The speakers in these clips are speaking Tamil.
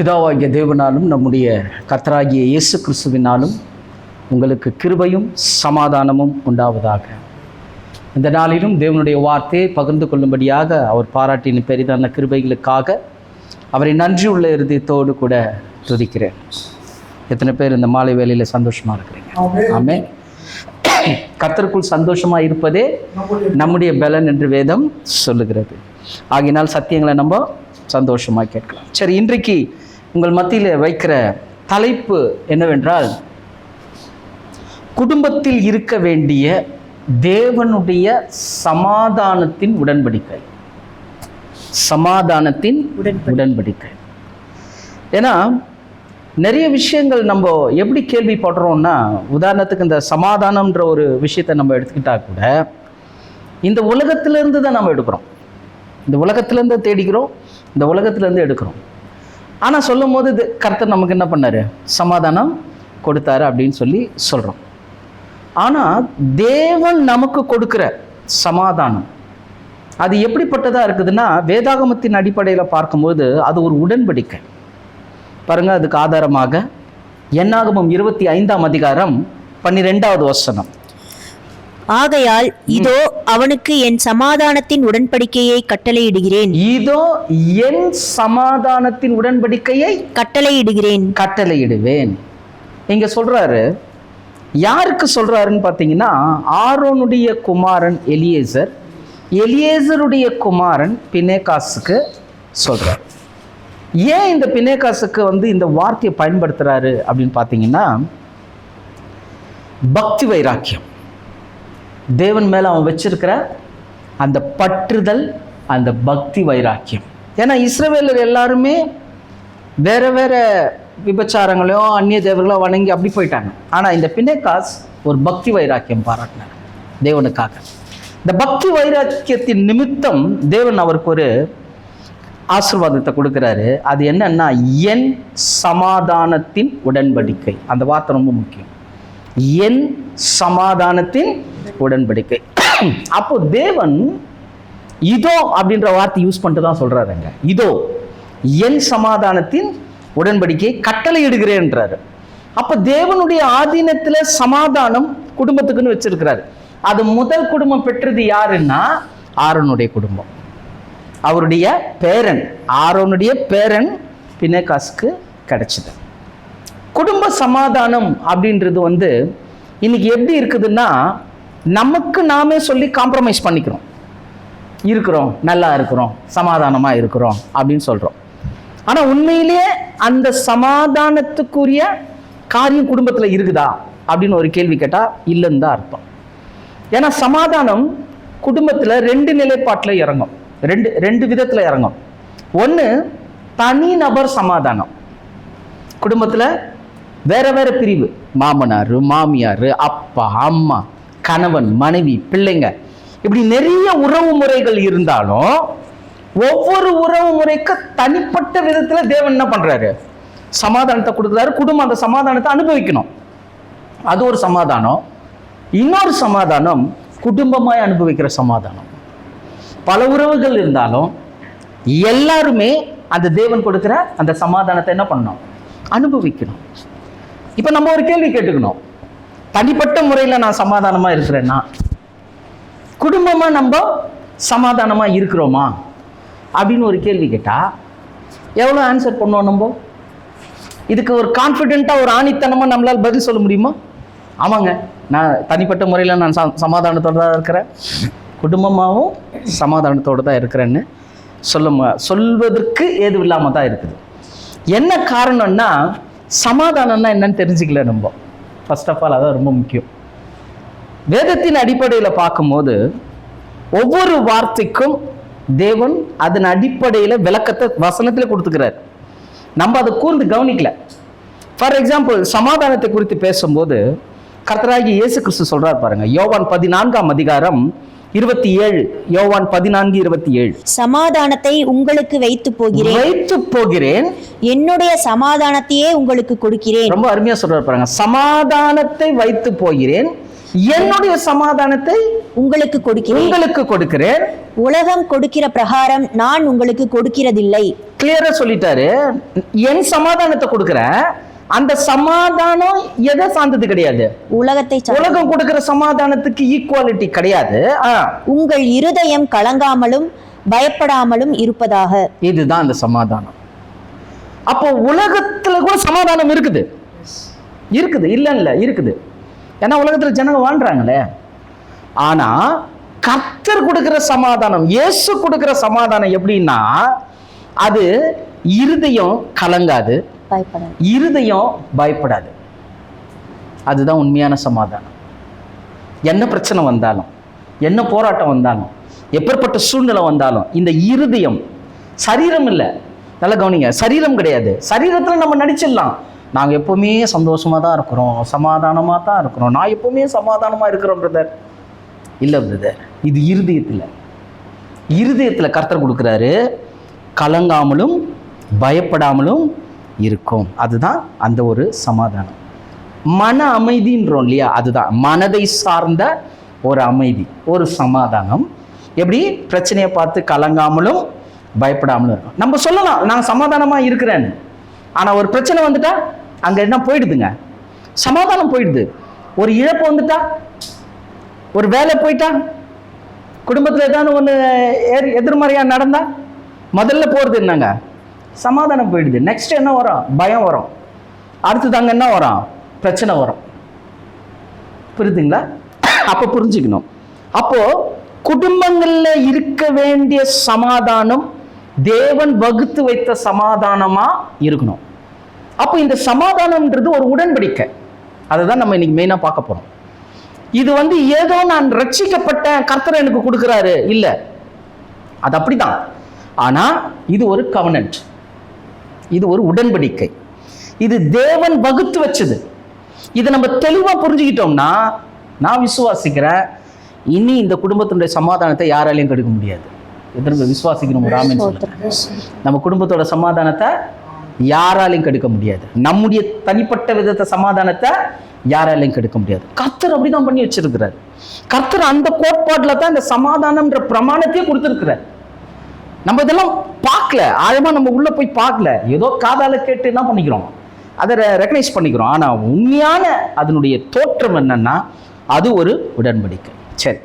பிதாவாகிய தேவனாலும் நம்முடைய கர்த்தராகிய இயேசு கிறிஸ்துவினாலும் உங்களுக்கு கிருபையும் சமாதானமும் உண்டாவதாக. இந்த நாளிலும் தேவனுடைய வார்த்தையை பகிர்ந்து கொள்ளும்படியாக அவர் பாராட்டின பெரிதான கிருபைகளுக்காக அவரை நன்றியுள்ள இருதயத்தோடு கூட துதிக்கிறேன். எத்தனை பேர் இந்த மாலை வேளையில் சந்தோஷமாக இருக்கிறீங்க? ஆமென். கர்த்தருக்குள் சந்தோஷமாக இருப்பதே நம்முடைய பலன் என்று வேதம் சொல்லுகிறது. ஆகினால் சத்தியங்களை நம்ம சந்தோஷமாக கேட்கலாம். சரி, இன்றைக்கு உங்கள் மத்தியில் வைக்கிற தலைப்பு என்னவென்றால், குடும்பத்தில் இருக்க வேண்டிய தேவனுடைய சமாதானத்தின் உடன்படிக்கை. சமாதானத்தின் உடன்படிக்கை. ஏன்னா நிறைய விஷயங்கள் நம்ம எப்படி கேள்விப்படுறோம்னா, உதாரணத்துக்கு இந்த சமாதானம்ன்ற ஒரு விஷயத்தை நம்ம எடுத்துக்கிட்டா கூட இந்த உலகத்திலேருந்து தான் நம்ம எடுக்கிறோம். இந்த உலகத்திலேருந்து தேடிக்கிறோம், இந்த உலகத்திலேருந்து எடுக்கிறோம். ஆனால் சொல்லும் போது இது கர்த்தர் நமக்கு என்ன பண்ணார்? சமாதானம் கொடுத்தாரு அப்படின்னு சொல்லி சொல்கிறோம். ஆனால் தேவன் நமக்கு கொடுக்குற சமாதானம் அது எப்படிப்பட்டதாக இருக்குதுன்னா, வேதாகமத்தின் அடிப்படையில் பார்க்கும்போது அது ஒரு உடன்படிக்கை. பாருங்கள், அதுக்கு ஆதாரமாக என்னாகமம் 25ஆம் அதிகாரம் 12வது வசனம். ஆகையால் இதோ அவனுக்கு என் சமாதானத்தின் உடன்படிக்கையை கட்டளையிடுகிறேன். இதோ என் சமாதானத்தின் உடன்படிக்கையை கட்டளையிடுவேன். இங்க சொல்றாரு. யாருக்கு சொல்றாருன்னு பார்த்தீங்கன்னா, ஆரோனுடைய குமாரன் எலியேசர், எலியேசருடைய குமாரன் பினேகாசுக்கு சொல்றார். ஏன் இந்த பினேகாசுக்கு இந்த வார்த்தையை பயன்படுத்துறாரு அப்படின்னு பார்த்தீங்கன்னா, பக்தி வைராக்கியம், தேவன் மேல அவன் வச்சிருக்கிற அந்த பற்றுதல், அந்த பக்தி வைராக்கியம். ஏன்னா இஸ்ரவேலர் எல்லாருமே வேற வேற விபச்சாரங்களையோ அந்நிய தேவர்களோ வணங்கி அப்படி போயிட்டாங்க. ஆனா இந்த பினேகாஸ் ஒரு பக்தி வைராக்கியம் பாராட்டினார் தேவனுக்காக. இந்த பக்தி வைராக்கியத்தின் நிமித்தம் தேவன் அவருக்கு ஒரு ஆசீர்வாதத்தை கொடுக்கிறாரு. அது என்னன்னா, என் சமாதானத்தின் உடன்படிக்கை. அந்த வார்த்தை ரொம்ப முக்கியம். என் சமாதானத்தின் உடன்படிக்கை. அப்போ தேவன் இதோ அப்படின்ற வார்த்தை யூஸ் பண்ணிட்டு தான் சொல்றாருங்க. இதோ என் சமாதானத்தின் உடன்படிக்கையை கட்டளையிடுகிறேன்றாரு. அப்ப தேவனுடைய ஆதீனத்துல சமாதானம் குடும்பத்துக்குன்னு வச்சிருக்கிறாரு. அது முதல் குடும்பம் பெற்றது யாருன்னா, ஆரோனுடைய குடும்பம். அவருடைய பேரன், ஆரோனுடைய பேரன் பினேகாசுக்கு கிடைச்சது. குடும்ப சமாதானம் அப்படின்றது இன்னைக்கு எப்படி இருக்குதுன்னா, நமக்கு நாமே சொல்லி காம்ப்ரமைஸ் பண்ணிக்கிறோம். இருக்கிறோம், நல்லா இருக்கிறோம், சமாதானமாக இருக்கிறோம் அப்படின்னு சொல்கிறோம். ஆனால் உண்மையிலேயே அந்த சமாதானத்துக்குரிய காரியம் குடும்பத்தில் இருக்குதா அப்படின்னு ஒரு கேள்வி கேட்டால் இல்லைன்னு தான் அர்த்தம். ஏன்னா சமாதானம் குடும்பத்தில் ரெண்டு நிலைப்பாட்டில் இறங்கும், ரெண்டு விதத்தில் இறங்கும். ஒன்று தனிநபர் சமாதானம். குடும்பத்தில் வேற வேற பிரிவு, மாமனார் மாமியார், அப்பா அம்மா, கணவன் மனைவி, பிள்ளைங்க, இப்படி நிறைய உறவு முறைகள் இருந்தாலும் ஒவ்வொரு உறவு முறைக்கு தனிப்பட்ட விதத்துல தேவன் என்ன பண்றாரு? சமாதானத்தை கொடுக்குறாரு. குடும்பம் அந்த சமாதானத்தை அனுபவிக்கணும். அது ஒரு சமாதானம். இன்னொரு சமாதானம் குடும்பமாய் அனுபவிக்கிற சமாதானம். பல உறவுகள் இருந்தாலும் எல்லாருமே அந்த தேவன் கொடுக்கிற அந்த சமாதானத்தை என்ன பண்ணணும்? அனுபவிக்கணும். இப்ப நம்ம ஒரு கேள்வி கேட்டுக்கணும். தனிப்பட்ட முறையில் நான் சமாதானமா இருக்கிறேன்னா, குடும்பமா நம்ம சமாதானமா இருக்கிறோமா அப்படின்னு ஒரு கேள்வி கேட்டா எவ்வளோ ஆன்சர் பண்ணுவோம் நம்ம? இதுக்கு ஒரு கான்ஃபிடென்ட்டா, ஒரு ஆணித்தனமா நம்மளால் பதில் சொல்ல முடியுமா? ஆமாங்க, நான் தனிப்பட்ட முறையில் நான் சமாதானத்தோடு தான் இருக்கிறேன், குடும்பமாகவும் சமாதானத்தோடு தான் இருக்கிறேன்னு சொல்வதற்கு ஏது இல்லாமல் தான் இருக்குது. என்ன காரணம்னா, சமாதானம்னா என்னன்னு தெரிஞ்சுக்கல நம்ம. ஃபர்ஸ்ட் ஆஃப் ஆல் அதான் ரொம்ப முக்கியம். வேதத்தின் அடிப்படையில் பார்க்கும்போது ஒவ்வொரு வார்த்தைக்கும் தேவன் அதன் அடிப்படையில் விளக்கத்தை வசனத்தில் கொடுத்துக்கிறார். நம்ம அதை கூர்ந்து கவனிக்கல. ஃபார் எக்ஸாம்பிள், சமாதானத்தை குறித்து பேசும்போது கர்த்தராகிய இயேசு கிறிஸ்து சொல்றார் பாருங்க, யோவான் 14ஆம் அதிகாரம் 27. யோவான் 14:27. சமாதானத்தை உங்களுக்கு வைத்து போகிறேன், என்னுடைய சமாதானத்தையே உங்களுக்கு கொடுக்கிறேன். ரொம்ப அருமையா சொல்றாரு பாருங்க. சமாதானத்தை வைத்து போகிறேன், என்னுடைய சமாதானத்தை உங்களுக்கு கொடுக்கிறேன். உலகம் கொடுக்கிற பிரகாரம் நான் உங்களுக்கு கொடுக்கிறதில்லை. கிளியரா சொல்லிட்டாரு. என் சமாதானத்தை கொடுக்கிறேன். அந்த சமாதானம் எதை சார்ந்தது கிடையாது, உலகம் கொடுக்கிற சமாதானத்துக்கு ஈக்குவாலிட்டி கிடையாது. உங்கள் இருதயம் கலங்காமலும் பயப்படாமலும் இருப்பதாக. இதுதான் அந்த சமாதானம். அப்போ உலகத்துல கூட சமாதானம் இருக்குது, இல்ல இருக்குது. ஏன்னா உலகத்துல ஜனங்க வாழ்றாங்களே. ஆனா கர்த்தர் கொடுக்கிற சமாதானம், இயேசு கொடுக்கிற சமாதானம் எப்படின்னா, அது இருதயம் கலங்காது, இருதயம் பயப்படாது. அதுதான் உண்மையான சமாதானம். என்ன பிரச்சனை வந்தாலும், என்ன போராட்டம் வந்தாலும், எப்பேற்பட்ட சூழ்நிலை வந்தாலும், இந்த இருதயம், சரீரம் இல்லை, நல்லா கவனிங்க, சரீரம் கிடையாது. சரீரத்துல நம்ம நடிச்சிடலாம், நாங்கள் எப்பவுமே சந்தோஷமா தான் இருக்கிறோம், சமாதானமா தான் இருக்கிறோம், நான் எப்பவுமே சமாதானமா இருக்கிறோம் பிரதர். இல்லை பிரதர், இது இருதயத்துல கர்த்தர் கொடுக்குறாரு, கலங்காமலும் பயப்படாமலும் இருக்கும். அதுதான் அந்த ஒரு சமாதானம். மன அமைதின்றோம் இல்லையா, அதுதான் மனதை சார்ந்த ஒரு அமைதி, ஒரு சமாதானம். எப்படி பிரச்சனையை பார்த்து கலங்காமலும் பயப்படாமலும் இருக்கும். நம்ம சொல்லலாம் நான் சமாதானமா இருக்கிறேன்னு, ஆனா ஒரு பிரச்சனை வந்துட்டா அங்க என்ன போயிடுதுங்க, சமாதானம் போயிடுது. ஒரு இழப்பு வந்துட்டா, ஒரு வேலை போயிட்டா, குடும்பத்துல ஏதாவது ஒண்ணு எதிர்மறையா நடந்தா முதல்ல போறது என்னங்க, சமாதானம் போயிடுது. நெக்ஸ்ட் என்ன வரும், பயம் வரும். அடுத்தது அங்க என்ன வரும், பிரச்சனை வரும். புரியுதுங்களா? அப்ப புரிஞ்சுக்கணும். அப்போ குடும்பங்கள்ல இருக்க வேண்டிய சமாதானம் தேவன் வகுத்து வைத்த சமாதானமா இருக்கணும். அப்போ இந்த சமாதானம்ன்றது ஒரு உடன்படிக்கை. அதுதான் நம்ம இன்னைக்கு மெயினா பார்க்க போறோம். இது ஏதோ நான் ரட்சிக்கப்பட்டேன் கர்த்தர் எனக்கு கொடுக்கிறாரு இல்ல, அது அப்படிதான். ஆனா இது ஒரு கவனன்ட், இது ஒரு உடன்படிக்கை, இது தேவன் வகுத்து வச்சது. இதை நம்ம தெளிவா புரிஞ்சுக்கிட்டோம்னா, நான் விசுவாசிக்கிறேன், இனி இந்த குடும்பத்தினுடைய சமாதானத்தை யாராலையும் கெடுக்க முடியாது. எத்தனை விசுவாசிக்கணும்? ராமன் சொல்லுங்க. நம்ம குடும்பத்தோட சமாதானத்தை யாராலையும் கெடுக்க முடியாது. நம்முடைய தனிப்பட்ட விதத்தை சமாதானத்தை யாராலையும் கெடுக்க முடியாது. கர்த்தர் அப்படிதான் பண்ணி வச்சிருக்கிறார். கர்த்தர் அந்த கோட்பாட்டில் தான் இந்த சமாதானம்ன்ற பிரமாணத்தையே கொடுத்திருக்கிறார். நம்ம இதெல்லாம் பார்க்கல, ஆழமா நம்ம உள்ள போய் பார்க்கல, ஏதோ காதால கேட்டு என்ன பண்ணிக்கிறோம், அதை ரெகனைஸ் பண்ணிக்கிறோம். ஆனா உண்மையான அதனுடைய தோற்றம் என்னன்னா, அது ஒரு உடன்படிக்கை. சரி,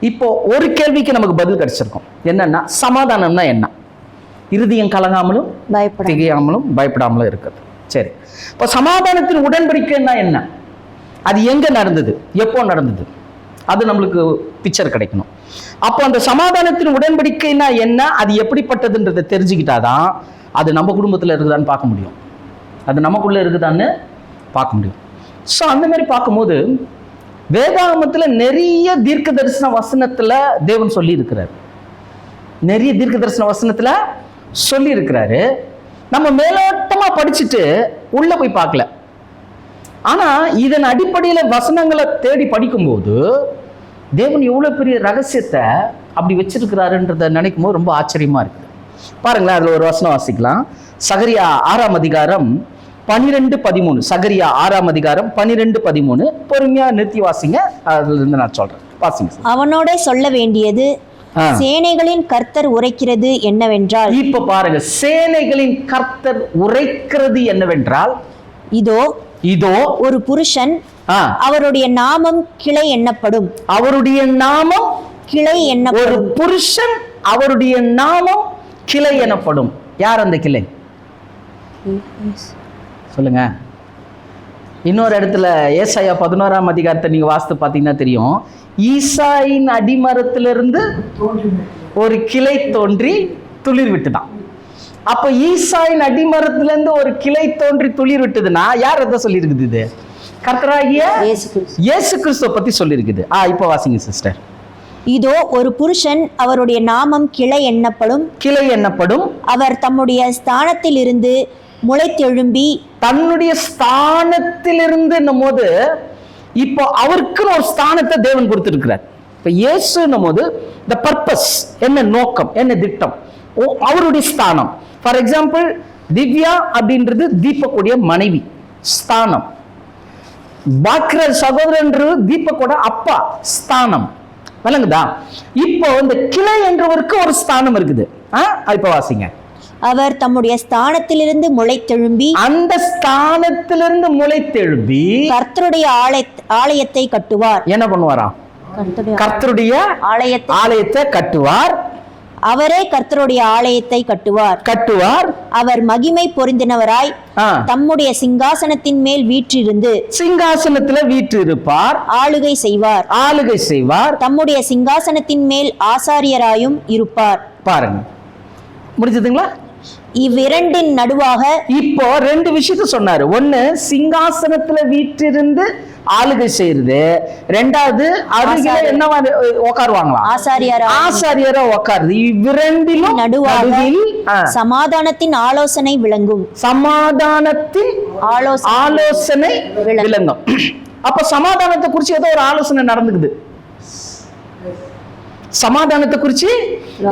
இப்போ ஒரு கேள்விக்கு நமக்கு பதில் கிடைச்சிருக்கும். என்னன்னா, சமாதானம்னா என்ன? இருதயம் கலங்காமலும் திகையாமலும் பயப்படாமலும் இருக்கிறது. சரி, இப்போ சமாதானத்தின் உடன்படிக்கைன்னா என்ன? அது எங்க நடந்தது, எப்போ நடந்தது, அது நம்மளுக்கு பிக்சர் கிடைக்கணும். அப்போ அந்த சமாதானத்தின் உடன்படிக்கைன்னா என்ன, அது எப்படிப்பட்டதுன்றதை தெரிஞ்சுக்கிட்டாதான் அது நம்ம குடும்பத்தில் இருக்குதான்னு பார்க்க முடியும், அது நமக்குள்ள இருக்குதான்னு பார்க்க முடியும். ஸோ அந்த மாதிரி பார்க்கும்போது வேதாகமத்தில் நிறைய தீர்க்க தரிசன வசனத்துல தேவன் சொல்லி இருக்கிறார், நிறைய தீர்க்க தரிசன வசனத்துல சொல்லி இருக்கிறாரு. நம்ம மேலோட்டமா படிச்சுட்டு உள்ள போய் பார்க்கல. ஆனா இதன் அடிப்படையில வசனங்களை தேடி படிக்கும்போது தேவன் எவ்வளவு பெரிய ரகசியத்தை அப்படி வச்சிருக்கிறாருன்றத நினைக்கும் போது ரொம்ப ஆச்சரியமா இருக்குது. பாருங்களேன், அதுல ஒரு வசனம் வாசிக்கலாம். சகரியா 6ஆம் அதிகாரம் 12-13. சகரியா 6ஆம் அதிகாரம் 12-13. பொறுமையா நிறுத்தி வாசிங்க, அதுல இருந்து நான் சொல்றேன். வாசிங்க. அவனோட சொல்ல வேண்டியது சேனைகளின் கர்த்தர் உரைக்கிறது என்னவென்றால், இப்ப பாருங்க, சேனைகளின் கர்த்தர் உரைக்கிறது என்னவென்றால், இதோ ஒரு புருஷன், அவருடைய நாமம் கிளை எண்ணப்படும். அவருடைய நாமம் கிளை எண்ணப்படும். ஒரு புருஷன், அவருடைய நாமம் கிளை எனப்படும். யார் அந்த கிளை சொல்லுங்க. இன்னொரு இடத்துல ஏசாயா 11ஆம் அதிகாரத்தை நீங்க வாசித்து பார்த்தீங்கன்னா தெரியும். ஈசாயின் அடிமரத்திலிருந்து ஒரு கிளை தோன்றி துளிர் விட்டுதான். அப்ப ஈசாயின் அடிமரத்திலிருந்து ஒரு கிளை தோன்றி துளிர் விட்டுதுன்னா யார் எதை சொல்லி இருக்குது? இது கர்த்தராகிய இயேசு கிறிஸ்துவ பத்தி சொல்லி இருக்குது. இப்ப வாசிங்க சிஸ்டர். இதோ ஒரு புருஷன், அவருடைய நாமம் கிளை எண்ணப்படும். அவர் தம்முடைய ஸ்தானத்தில் இருந்து முளைத்தெழும்பி, தன்னுடைய ஸ்தானத்திலிருந்து போது இப்போ அவருக்குன்னு ஒரு ஸ்தானத்தை தேவன் கொடுத்திருக்கிறார். இப்ப இயேசுன்னும் போது the purpose, என்ன நோக்கம், என்ன திட்டம், அவருடைய ஸ்தானம். ஃபார் எக்ஸாம்பிள், திவ்யா அப்படின்றது தீபக்குடைய மனைவி ஸ்தானம். பாக்கிற சகோதரன்று தீபக்கோட அப்பா ஸ்தானம் விளங்குதா? இப்போ இந்த கிளை என்றவருக்கு ஒரு ஸ்தானம் இருக்குது. இப்ப வாசிங்க. அவர் தம்முடைய ஸ்தானத்திலிருந்து முளைத்தெழும்பி, அந்த ஸ்தானத்திலிருந்து முளைத்தெழும்பி கர்த்தருடைய ஆலயத்தை கட்டுவார். என்ன பண்ணுவாராம்? கர்த்தருடைய ஆலயத்தை கட்டுவார். அவரே கர்த்தருடைய ஆலயத்தை கட்டுவார். அவர் மகிமை பொருந்தினவராய் தம்முடைய சிங்காசனத்தின் மேல் வீற்றிருந்து, சிங்காசனத்துல வீற்றிருப்பார். ஆளுகை செய்வார். தம்முடைய சிங்காசனத்தின் மேல் ஆசாரியராயும் இருப்பார். பாருங்க, முடிஞ்சதுங்களா? இவ்விரண்டின் நடுவாக இப்போ ரெண்டு விஷயத்த சொன்னாரு. ஒண்ணு, சிங்காசனத்துல வீற்றிருந்து ஆளுகை செய்யறது. ரெண்டாவது, அருகில என்ன உட்காருவாங்களாம்? ஆசாரியரா உட்காருது. இவ்விரண்டிலும் நடுவில் சமாதானத்தின் ஆலோசனை விளங்கும். ஆலோசனை விளங்கும். அப்ப சமாதானத்தை குறிச்சு ஏதோ ஒரு ஆலோசனை நடந்துக்குது. சமாதானத்தை குறிச்சு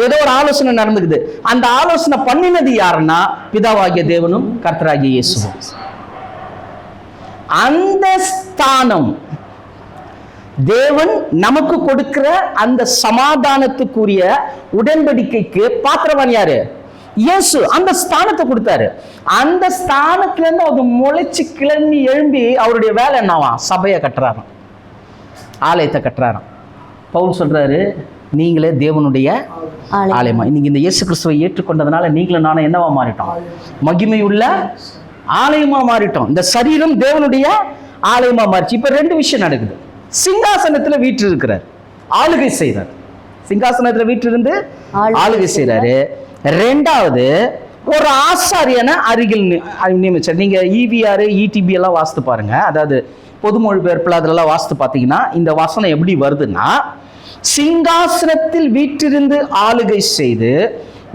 ஏதோ ஒரு ஆலோசனை நடந்துக்குது. அந்த ஆலோசனை பண்ணினது யாருன்னா பிதாவாகிய தேவனும் கர்த்தராகிய இயேசுவும். அந்த ஸ்தானம் தேவன் நமக்கு கொடுக்கிற அந்த சமாதானத்துக்குரிய உடன்படிக்கைக்கு பாத்திரவான் யாரு? இயேசு. அந்த ஸ்தானத்தை கொடுத்தாரு. அந்த ஸ்தானத்துல இருந்து அவர் முளைச்சு கிளம்பி எழும்பி அவருடைய வேலை என்னவா? சபையை கட்டுறாராம், ஆலயத்தை கட்டுறாராம். பவுல் சொல்றாரு, நீங்களே தேவனுடைய ஆலயமா. இன்னைக்கு இந்த இயேசு கிறிஸ்துவை ஏற்றுக்கொண்டதுனால நீங்களும் நானும் என்னவா மாறிட்டோம்? மகிமையுள்ள ஆலயமா மாறிட்டோம். இந்த சரீரம் தேவனுடைய ஆலயமா மாறிச்சு. இப்ப ரெண்டு விஷயம் நடக்குது. சிங்காசனத்துல வீட்டு இருக்கிறார், ஆளுகை செய்யறார். சிங்காசனத்துல வீட்டு இருந்து ஆளுகை செய்யறாரு. ரெண்டாவது, ஒரு ஆசாரியனை அருகில் நியமிச்சார். நீங்க EVR ETB எல்லாம் வாசித்து பாருங்க. அதாவது பொது மொழிபெயர்ப்புல அதெல்லாம் வாசித்து பார்த்தீங்கன்னா இந்த வசனம் எப்படி வருதுன்னா, சிங்காசனத்தில் வீற்றிருந்து ஆளுகை செய்து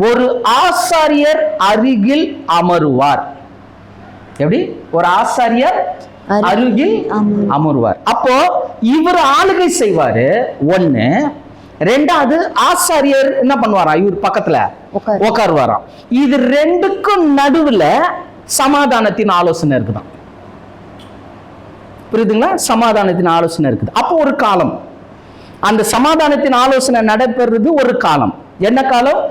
ஒரு ஆசாரியர் அருகில் அமருவார். எப்படி? ஒரு ஆசாரியர் அருகில் அமருவார். அப்போ இவர் ஆளுகை செய்வாரு ஒண்ணு. ரெண்டாவது, ஆசாரியர் என்ன பண்ணுவாரா? இவர் பக்கத்துல உட்காருவாராம். இது ரெண்டுக்கும் நடுவுல சமாதானத்தின் ஆலோசனை இருக்குதான். புரியுதுங்களா? சமாதானத்தின் ஆலோசனை இருக்குது. அப்போ ஒரு காலம் அந்த சமாதானத்தின் ஆலோசனை நடைபெறுறது. ஒரு காலம் என்ன காலம்?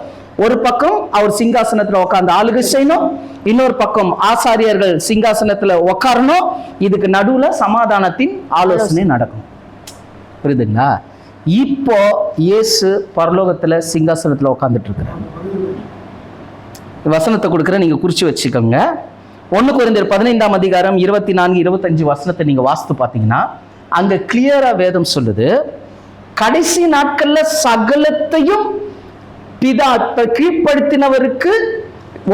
ஒரு பக்கம் அவர் சிங்காசனத்துல உட்கார்ந்து ஆளுகை செய்யணும், இன்னொரு பக்கம் ஆசாரியர்கள் சிங்காசனத்துல உட்காரணும். இதுக்கு நடுவுல சமாதானத்தின் ஆலோசனை நடக்கும். புரியுதுங்களா? இப்போ இயேசு பரலோகத்துல சிங்காசனத்துல உட்கார்ந்துட்டு இருக்கிறார். வசனத்தை கொடுக்குற, நீங்க குறிச்சு வச்சுக்கோங்க. 1 கொரிந்தியர் 15ஆம் அதிகாரம் 24-25 வசனத்தை நீங்க வாசித்து பார்த்தீங்கன்னா அங்க கிளியரா வேதம் சொல்லுது, கடைசி நாட்கள்ல சகலத்தையும் பிதா கீழ்ப்படுத்தினவருக்கு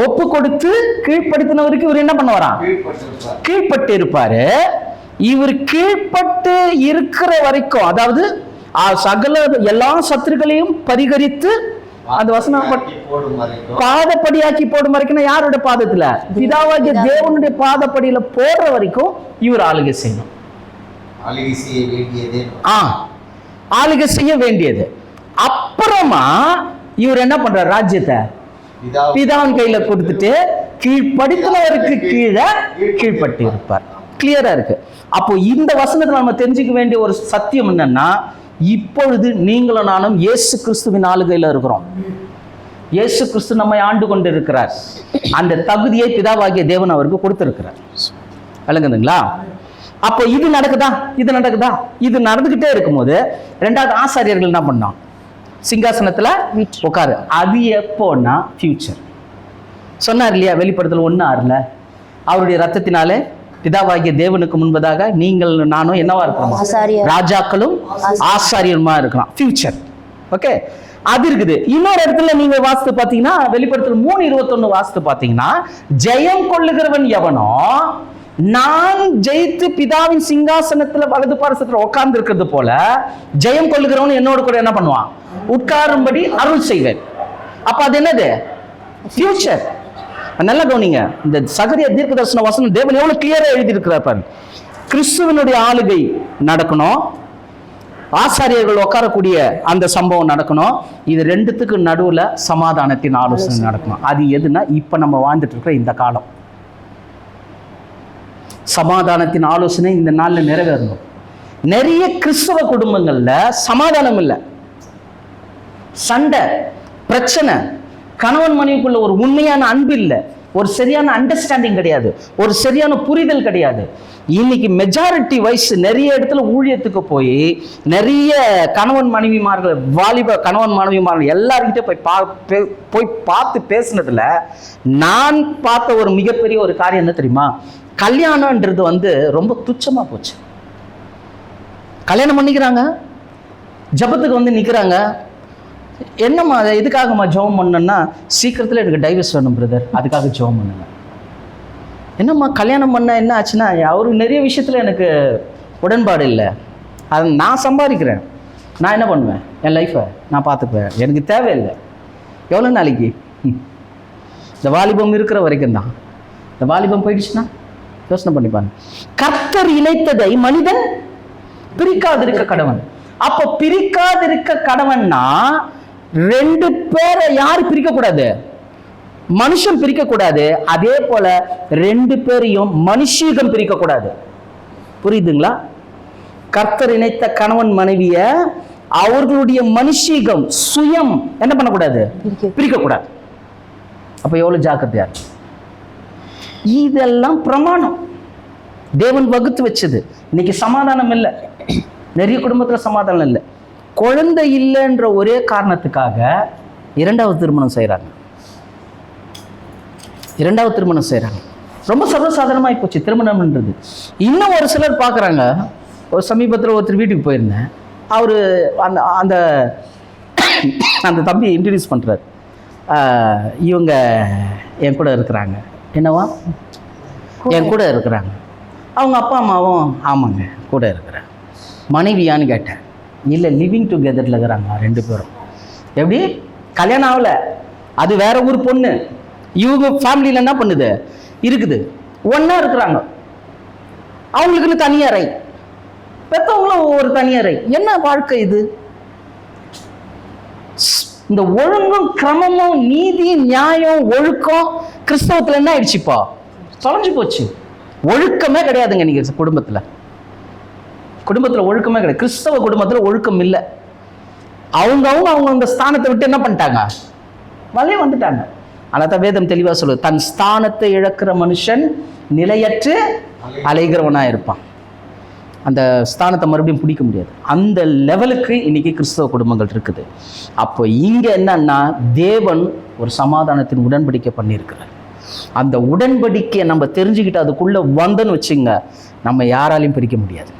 ஒப்பு கொடுத்து, கீழ்ப்படுத்தினவருக்கு இவர் என்ன பண்ணுவாராம்? கீழ்பட்டு இருப்பாரு. இவர் கீழ்பட்டு இருக்கிற வரைக்கும், அதாவது சகல எல்லா சத்துருக்களையும் பரிகரித்து அந்த வசனம் பாதப்படியாக்கி போடும் வரைக்கும், யாரோட பாதத்துல? பிதாவாகிய தேவனுடைய பாதப்படியில போடுற வரைக்கும் இவர் ஆளுகை செய்யணும். ஆளுகை செய்ய வேண்டியது. அப்புறமா இவர் என்ன பண்றார்? ராஜ்யத்தை பிதாவின் கையில கொடுத்துட்டு கீழ்படுத்தினவருக்கு கீழே கீழ்பட்டு இருப்பார். கிளியரா இருக்கு. அப்போ இந்த வசனத்துல நம்ம தெரிஞ்சுக்க வேண்டிய ஒரு சத்தியம் என்னன்னா, இப்பொழுது நீங்களும் நானும் இயேசு கிறிஸ்துவின் ஆளுகையில இருக்கிறோம். இயேசு கிறிஸ்து நம்மை ஆண்டு கொண்டு இருக்கிறார். அந்த தகுதியை பிதாவாகிய தேவன் அவருக்கு கொடுத்திருக்கிறார். விளங்குதுங்களா? அப்போ இது நடக்குதா? இது நடந்துகிட்டே இருக்கும்போது ரெண்டாவது ஆசாரியர்கள் என்ன பண்ணோம்? சிங்காசனத்துல உட்காரு. அது எப்போன்னா ஃபியூச்சர். சொன்னார் இல்லையா? வெளிப்படுத்தல் 1:6 அவருடைய ரத்தத்தினாலே பிதாவாகிய தேவனுக்கு முன்பதாக நீங்கள் நானும் என்னவா இருக்கிறோம்? ராஜாக்களும் ஆசாரியருமா இருக்கிறோம். ஃபியூச்சர். ஓகே, அது இருக்குது. இன்னொரு இடத்துல நீங்க வாசித்து பார்த்தீங்கன்னா வெளிப்படுத்தல் 3:21 வாசித்து பார்த்தீங்கன்னா, ஜெயம் கொள்ளுகிறவன் எவனோ, நான் ஜெயித்து பிதாவின் சிங்காசனத்துல வலது பாரசத்துல உட்கார்ந்து இருக்கிறது போல ஜெயம் கொள்ளுகிறவன் என்னோட கூட என்ன பண்ணுவான்? உட்காரும்படி அருள் செய்வேன். அப்ப அது என்னது? ஃபியூச்சர். நல்லா கவனிங்க. இந்த சகரிய தீர்க்க தரிசன வசனம் தேவன் எவ்வளவு கிளியரா எழுதி இருக்கிறார் பாருங்க. கிறிஸ்துவனுடைய ஆளுகை நடக்கணும், ஆசாரியர்கள் உட்காரக்கூடிய அந்த சம்பவம் நடக்கணும். இது ரெண்டுத்துக்கு நடுவுல சமாதானத்தின் ஆலோசனை நடக்கணும். அது எதுனா இப்ப நம்ம வாழ்ந்துட்டு இருக்கிற இந்த காலம். சமாதானத்தின் ஆலோசனை இந்த நாளில் நிறைவேறணும். நிறைய கிறிஸ்தவ குடும்பங்கள்ல சமாதானம் இல்லை, சண்டை, பிரச்சனை, கணவன் மனைவிக்குள்ள ஒரு உண்மையான அன்பு இல்லை, ஒரு சரியான அண்டர்ஸ்டாண்டிங் கிடையாது, ஒரு சரியான புரிதல் கிடையாது. இன்னைக்கு மெஜாரிட்டி வயசு நிறைய இடத்துல ஊழியத்துக்கு போய் நிறைய கணவன் மனைவிமார்கள், வாலிப கணவன் மனைவிமார்கள் எல்லார்கிட்ட போய் பார்த்து பேசுனதுல நான் பார்த்த ஒரு மிகப்பெரிய ஒரு காரியம் என்ன தெரியுமா? கல்யாணம்ன்றது ரொம்ப துச்சமா போச்சு. கல்யாணம் பண்ணிக்கிறாங்க, ஜபத்துக்கு நிற்கிறாங்க. என்னம்மா அதை எதுக்காகம்மா ஜெபம் பண்ணேன்னா, சீக்கிரத்தில் எனக்கு டைவர்ஸ் வேணும் பிரதர், அதுக்காக ஜெபம் பண்ணுங்க. என்னம்மா கல்யாணம் பண்ண என்ன ஆச்சுன்னா, அவருக்கு நிறைய விஷயத்தில் எனக்கு உடன்பாடு இல்லை, அதை நான் சம்பாதிக்கிறேன், நான் என்ன பண்ணுவேன், என் லைஃப்பை நான் பார்த்துக்குவேன், எனக்கு தேவையில்லை. எவ்வளோ நாளைக்கு? இந்த வாலிபம் இருக்கிற வரைக்கும் தான். இந்த வாலிபம் போயிடுச்சுன்னா யோசனை பண்ணிப்பாங்க. கர்த்தர் இணைத்ததை மனிதன் பிரிக்காதிருக்க கடவன். அப்போ பிரிக்காதிருக்க கடவன்னா ரெண்டு பேரை யாரு பிரிக்க கூடாது? மனுஷன் பிரிக்க கூடாது. அதே போல ரெண்டு பேரையும் மனுஷீகம் பிரிக்க கூடாது. புரியுதுங்களா? கர்த்தர் இணைத்த கணவன் மனைவிய அவர்களுடைய மனுஷீகம், சுயம் என்ன பண்ணக்கூடாது? பிரிக்க கூடாது. அப்ப எவ்வளவு ஜாக்கிரதையா இருக்கு. இதெல்லாம் பிரமாணம் தேவன் வகுத்து வச்சது. இன்னைக்கு சமாதானம் இல்லை, நிறைய குடும்பத்துல சமாதானம் இல்லை. குழந்தை இல்லைன்ற ஒரே காரணத்துக்காக இரண்டாவது திருமணம் செய்யறாங்க. ரொம்ப சர்வசாதாரணமாகி போச்சு திருமணம்ன்றது. இன்னும் ஒரு சிலர் பார்க்குறாங்க. ஒரு சமீபத்தில் ஒருத்தர் வீட்டுக்கு போயிருந்தேன். அவர் அந்த அந்த தம்பியை இன்ட்ரடியூஸ் பண்ணுறாரு. இவங்க என் கூட இருக்கிறாங்க. என்னவா? என் கூட இருக்கிறாங்க. அவங்க அப்பா அம்மாவும் ஆமாங்க கூட இருக்கிறேன். மனைவியான்னு கேட்டேன். இல்லை, லிவிங் டுகெதரில் இருக்கிறாங்க ரெண்டு பேரும். எப்படி? கல்யாணம் ஆகலை, அது வேற ஊர் பொண்ணு. இவங்க ஃபேமிலியில் என்ன பண்ணுது இருக்குது, ஒன்றா இருக்கிறாங்க. அவங்களுக்குன்னு தனியறை, பெற்றவங்களும் ஒரு தனியறை. என்ன வாழ்க்கை இது? இந்த ஒழுங்கும் கிரமமும் நீதி நியாயம் ஒழுக்கம் கிறிஸ்தவத்தில் என்ன ஆயிடுச்சுப்பா? தொலைஞ்சு போச்சு. ஒழுக்கமே கிடையாதுங்க. நீங்க குடும்பத்தில் ஒழுக்கமே கிடையாது. கிறிஸ்தவ குடும்பத்தில் ஒழுக்கம் இல்லை. அவங்க அந்த ஸ்தானத்தை விட்டு என்ன பண்ணிட்டாங்க? வலைய வந்துட்டாங்க. அதான் வேதம் தெளிவாக சொல்லுது, தன் ஸ்தானத்தை இழக்கிற மனுஷன் நிலையற்று அலைகிறவனா இருப்பான். அந்த ஸ்தானத்தை மறுபடியும் பிடிக்க முடியாது. அந்த லெவலுக்கு இன்னைக்கு கிறிஸ்தவ குடும்பங்கள் இருக்குது. அப்போ இங்க என்னன்னா, தேவன் ஒரு சமாதானத்தின் உடன்படிக்கை பண்ணியிருக்கிறார். அந்த உடன்படிக்கையை நம்ம தெரிஞ்சுக்கிட்டு அதுக்குள்ள வந்தன்னு வச்சுங்க, நம்ம யாராலையும் பிரிக்க முடியாது.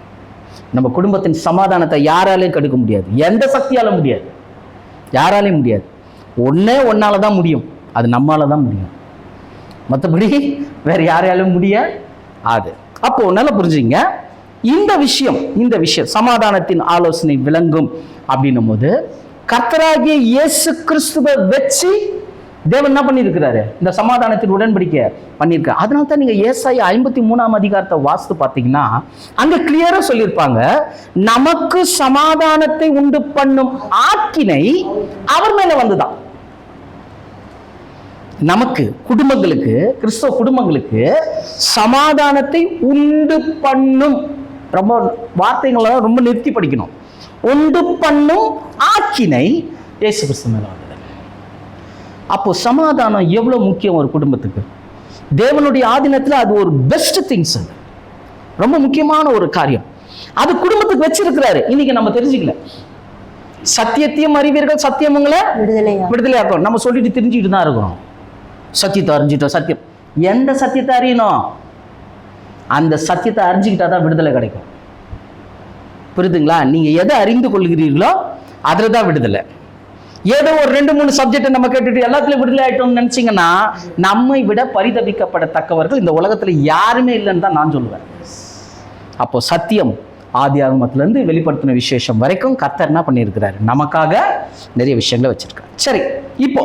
நம்ம குடும்பத்தின் சமாதானத்தை யாராலையும் கெடுக்க முடியாது. எந்த சக்தியால முடியாது, யாராலையும் முடியாது. ஒன்னால தான் முடியும், அது நம்மால தான் முடியும். மற்றபடி வேற யாராலும் முடியாது. அப்போ நல்லா புரிஞ்சுங்க, இந்த விஷயம் சமாதானத்தின் ஆலோசனை விளங்கும் அப்படின்னும் போது கர்த்தராகிய இயேசு கிறிஸ்துவை வச்சு தேவன் என்ன பண்ணியிருக்கிறாரு? இந்த சமாதானத்தின் உடன்படிக்கை பண்ணியிருக்காரு. அதனால தான் நீங்க ஏசாயா 53ஆம் அதிகாரத்தை வாசித்து பார்த்தீங்கன்னா அங்க கிளியரா சொல்லியிருப்பாங்க, நமக்கு சமாதானத்தை உண்டு பண்ணும் ஆக்கினை அவர் மேல வந்துதான். நமக்கு குடும்பங்களுக்கு, கிறிஸ்தவ குடும்பங்களுக்கு சமாதானத்தை உண்டு பண்ணும், ரொம்ப வார்த்தைகளை ரொம்ப நிறுத்தி படிக்கணும். உண்டு பண்ணும் ஆக்கினை இயேசு கிறிஸ்து மேல வந்தது. அப்போ சமாதானம் எவ்வளவு முக்கியம் ஒரு குடும்பத்துக்கு. தேவனுடைய ஆதீனத்துல அது ஒரு பெஸ்ட் திங்ஸ், அது ரொம்ப முக்கியமான ஒரு காரியம். அது குடும்பத்துக்கு வச்சிருக்கிறாரு. இன்னைக்கு நம்ம தெரிஞ்சுக்கல. சத்தியத்தையும் அறிவீர்கள், சத்தியம் உங்களை விடுதலையாக்கும். நம்ம சொல்லிட்டு தெரிஞ்சுக்கிட்டு தான் இருக்கிறோம். சத்தியத்தை அறிஞ்சிட்டோம். சத்தியம், எந்த சத்தியத்தை அறியணும்? அந்த சத்தியத்தை அறிஞ்சுக்கிட்டா தான் விடுதலை கிடைக்கும். புரியுதுங்களா? நீங்க எதை அறிந்து கொள்கிறீர்களோ அதுல தான் விடுதலை. ஏதோ ஒரு 2-3 சப்ஜெக்ட் நம்ம கேட்டுட்டு எல்லாத்துலயும் விடுதலை ஆயிட்டோம்னு நினைச்சீங்கன்னா, நம்மை விட பரிதபிக்கப்படத்தக்கவர்கள் இந்த உலகத்துல யாருமே இல்லைன்னு தான் நான் சொல்லுவேன். அப்போ சத்தியம் ஆதியாகமத்திலிருந்து வெளிப்படுத்தின விசேஷம் வரைக்கும் கர்த்தர் என்ன பண்ணியிருக்கிறாரு? நமக்காக நிறைய விஷயங்களை வச்சிருக்காரு. சரி, இப்போ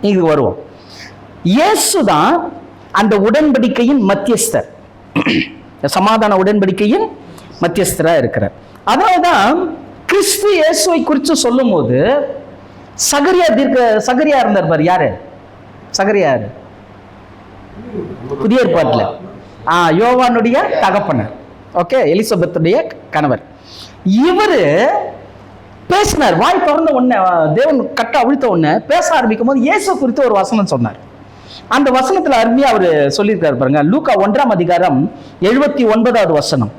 இங்க வருவோம். இயேசுதான் அந்த உடன்படிக்கையின் மத்தியஸ்தர், சமாதான உடன்படிக்கையின் மத்தியஸ்தரா இருக்கிறார். அதனால்தான் கிறிஸ்து இயேசுவை குறித்து சொல்லும் போது சகரியா இருந்தார் பாரு. யாரு சகரியா? புதிய ஏற்பாட்டுல யோவானுடைய தகப்பனர், ஓகே, எலிசபெத்துடைய கணவர். இவரு பேசினார், வாய் திறந்த உடனே, தேவன் கட்ட அவிழ்த்த உடனே பேச ஆரம்பிக்கும் போது இயேசு குறித்து ஒரு வசனம் சொன்னார். அந்த வசனத்துல அருமையா அவரு சொல்லியிருக்காரு பாருங்க. லூக்கா 1ஆம் அதிகாரம் 79வது வசனம்.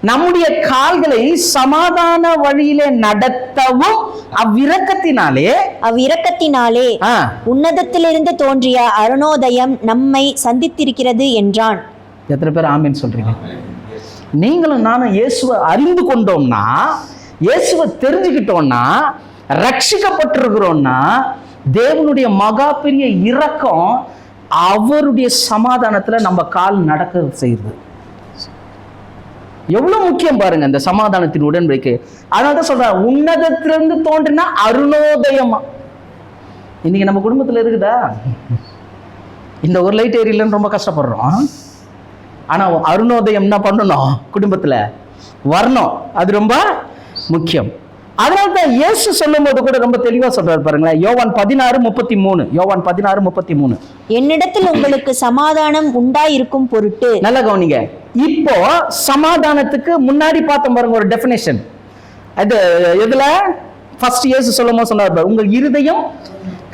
நம்முடைய கால்களை சமாதான வழியிலே நடத்தவும் அவ்விரக்கத்தினாலே உன்னதத்திலிருந்து தோன்றிய அருணோதயம் நம்மை சந்தித்திருக்கிறது என்றான். எத்தனை பேர் ஆமீன் சொல்றீங்க? நீங்களும் நானும் இயேசுவை அறிந்து கொண்டோம்னா, இயேசுவை தெரிஞ்சுக்கிட்டோம்னா, ரட்சிக்கப்பட்டிருக்கிறோம்னா, தேவனுடைய மகா பெரிய இரக்கம் அவருடைய சமாதானத்துல நம்ம கால் நடக்க செய்யுது. எவ்வளவு முக்கியம் பாருங்க இந்த சமாதானத்தின் உடன்படிக்கை. அதனாலதான் சொல்ற, உன்னதத்திலிருந்து தோன்றினா அருணோதயமா. இன்னைக்கு நம்ம குடும்பத்துல இருக்குதா? இந்த ஒரு லைட் ஏரியலன்னு ரொம்ப கஷ்டப்படுறோம். ஆனா அருணோதயம் என்ன பண்ணணும்? குடும்பத்துல வரணும். அது ரொம்ப முக்கியம். அதனால்தான் இயேசு சொல்லும் போது கூட ரொம்ப தெளிவா சொல்றாரு பாருங்களேன். யோவான் 16:33. என்னிடத்தில் உங்களுக்கு சமாதானம் உண்டாயிருக்கும் பொருட்டு. நல்ல கவனிங்க. இப்போ சமாதானத்துக்கு முன்னாடி பார்த்தோம் பாருங்க ஒரு டெஃபினேஷன். அது எதுல? ஃபர்ஸ்ட் இயேசு சொல்லும் போது சொன்னார், உங்கள் இருதயம்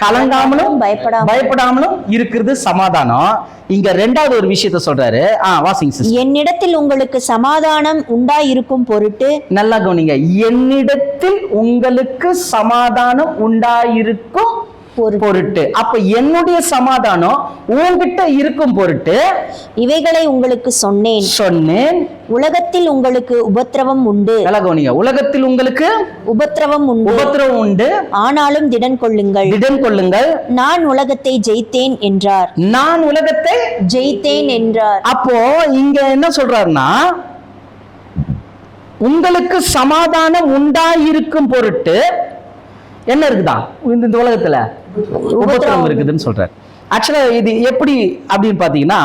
கலங்காமலும் பயப்படாமலும் இருக்கிறது சமாதானம். இங்க ரெண்டாவது ஒரு விஷயத்தை சொல்றாரு. வாசிங்க சிஸ்டர். என்னிடத்தில் உங்களுக்கு சமாதானம் உண்டாயிருக்கும் பொருட்டு. நல்லா கவனிங்க. என்னிடத்தில் உங்களுக்கு சமாதானம் உண்டாயிருக்கும் பொருட்டு. அப்ப என்னுடைய சமாதானம் உங்ககிட்ட இருக்கும் பொருட்டு இவைகளை உங்களுக்கு சொன்னேன். உலகத்தில் உங்களுக்கு உபத்திரவம் உண்டு. நல்லா கவனிங்க. உலகத்தில் உங்களுக்கு உபத்திரவம் உண்டு. ஆனாலும் திடன் கொள்ளுங்கள். நான் உலகத்தை ஜெயித்தேன் என்றார். அப்போ இங்க என்ன சொல்றாருன்னா, உங்களுக்கு சமாதானம் உண்டாயிருக்கும் பொருட்டு என்ன இருக்குதா? இந்த உலகத்துல உபத்திரவம் இருக்குதுன்னு சொல்றாரு. ஆக்சுவலா இது எப்படி அப்படின்னு பாத்தீங்கன்னா,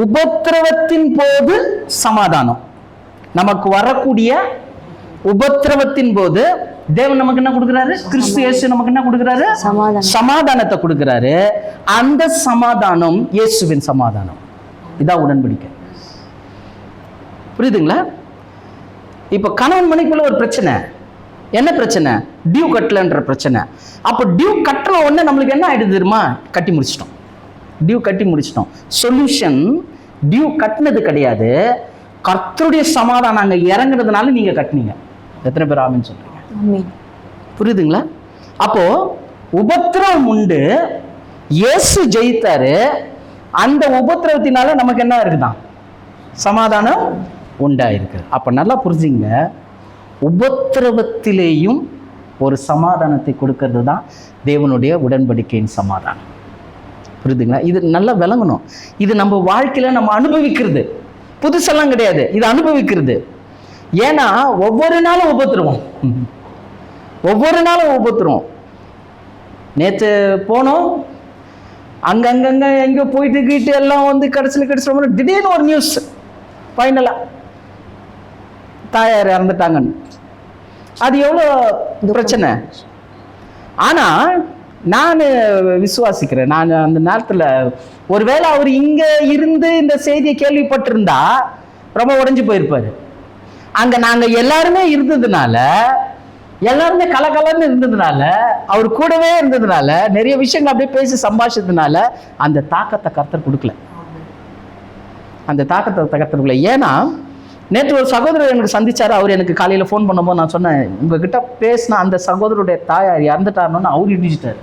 உபத்திரவத்தின் போது சமாதானம். நமக்கு வரக்கூடிய உபத்திரவத்தின் போது தேவன் நமக்கு என்ன கொடுக்கிறாரு? கிறிஸ்து இயேசு நமக்கு என்ன கொடுக்கிறாரு? சமாதானத்தை கொடுக்கிறாரு. அந்த சமாதானம் இயேசுவின் சமாதானம். இதான் உடன்படிக்கை. புரியுதுங்களா? இப்ப கணவன் மனைவிக்குள்ள ஒரு பிரச்சனை. என்ன பிரச்சனை? டியூ கட்டலன்ற பிரச்சனை. அப்போ டியூ கட்டுற உடனே நம்மளுக்கு என்ன ஆயிடுது தெரியுமா? கட்டி முடிச்சிட்டோம். சொல்யூஷன் டியூ கட்டினது கிடையாது, கர்த்தருடைய சமாதானம் அங்க இறங்குறதுனால நீங்க கட்டினீங்க. எத்தனை பேர் ஆமீன் சொல்றீங்க? புரியுதுங்களா? அப்போ உபத்திரவம் உண்டு, இயேசு ஜெயித்தாரு. அந்த உபத்திரவத்தினால நமக்கு என்ன இருக்குதான்? சமாதானம் உண்டாயிருக்கு. அப்ப நல்லா புரிஞ்சுங்க, உபத்திரவத்திலேயும் ஒரு சமாதானத்தை கொடுக்கிறது தான் தேவனுடைய உடன்படிக்கையின் சமாதானம். புரியுதுங்களா? இது நல்லா விளங்கணும். இது நம்ம வாழ்க்கையில நம்ம அனுபவிக்கிறது, புதுசெல்லாம் கிடையாது, இது அனுபவிக்கிறது. ஏன்னா ஒவ்வொரு நாளும் உபத்திரவம். நேற்று போனோம், அங்கங்க எங்க போயிட்டு எல்லாம் வந்து கடைசியில் திடீர்னு ஒரு நியூஸ், ஃபைனலா தாயார் இறந்துட்டாங்கன்னு. அது எவ்வளோ பிரச்சனை. ஆனா நான் விசுவாசிக்கிறேன், நான் அந்த நேரத்துல ஒருவேளை அவர் இங்க இருந்து இந்த செய்தியை கேள்விப்பட்டிருந்தா ரொம்ப உடைஞ்சு போயிருப்பாரு. அங்க நாங்க எல்லாருமே இருந்ததுனால, எல்லாருமே கலகலன்னு இருந்ததுனால, அவர் கூடவே இருந்ததுனால, நிறைய விஷயங்கள் அப்படியே பேசி சம்பாஷித்ததுனால அந்த தாக்கத்தை கர்த்தர் கொடுக்கல. ஏன்னா நேற்று ஒரு சகோதரர் எனக்கு சந்திச்சாரு. அவர் எனக்கு காலையில ஃபோன் பண்ணும்போது நான் சொன்னேன், உங்ககிட்ட பேசின அந்த சகோதரருடைய தாயார் இறந்துட்டாருன்னு. அவர் இடிச்சிட்டாரு.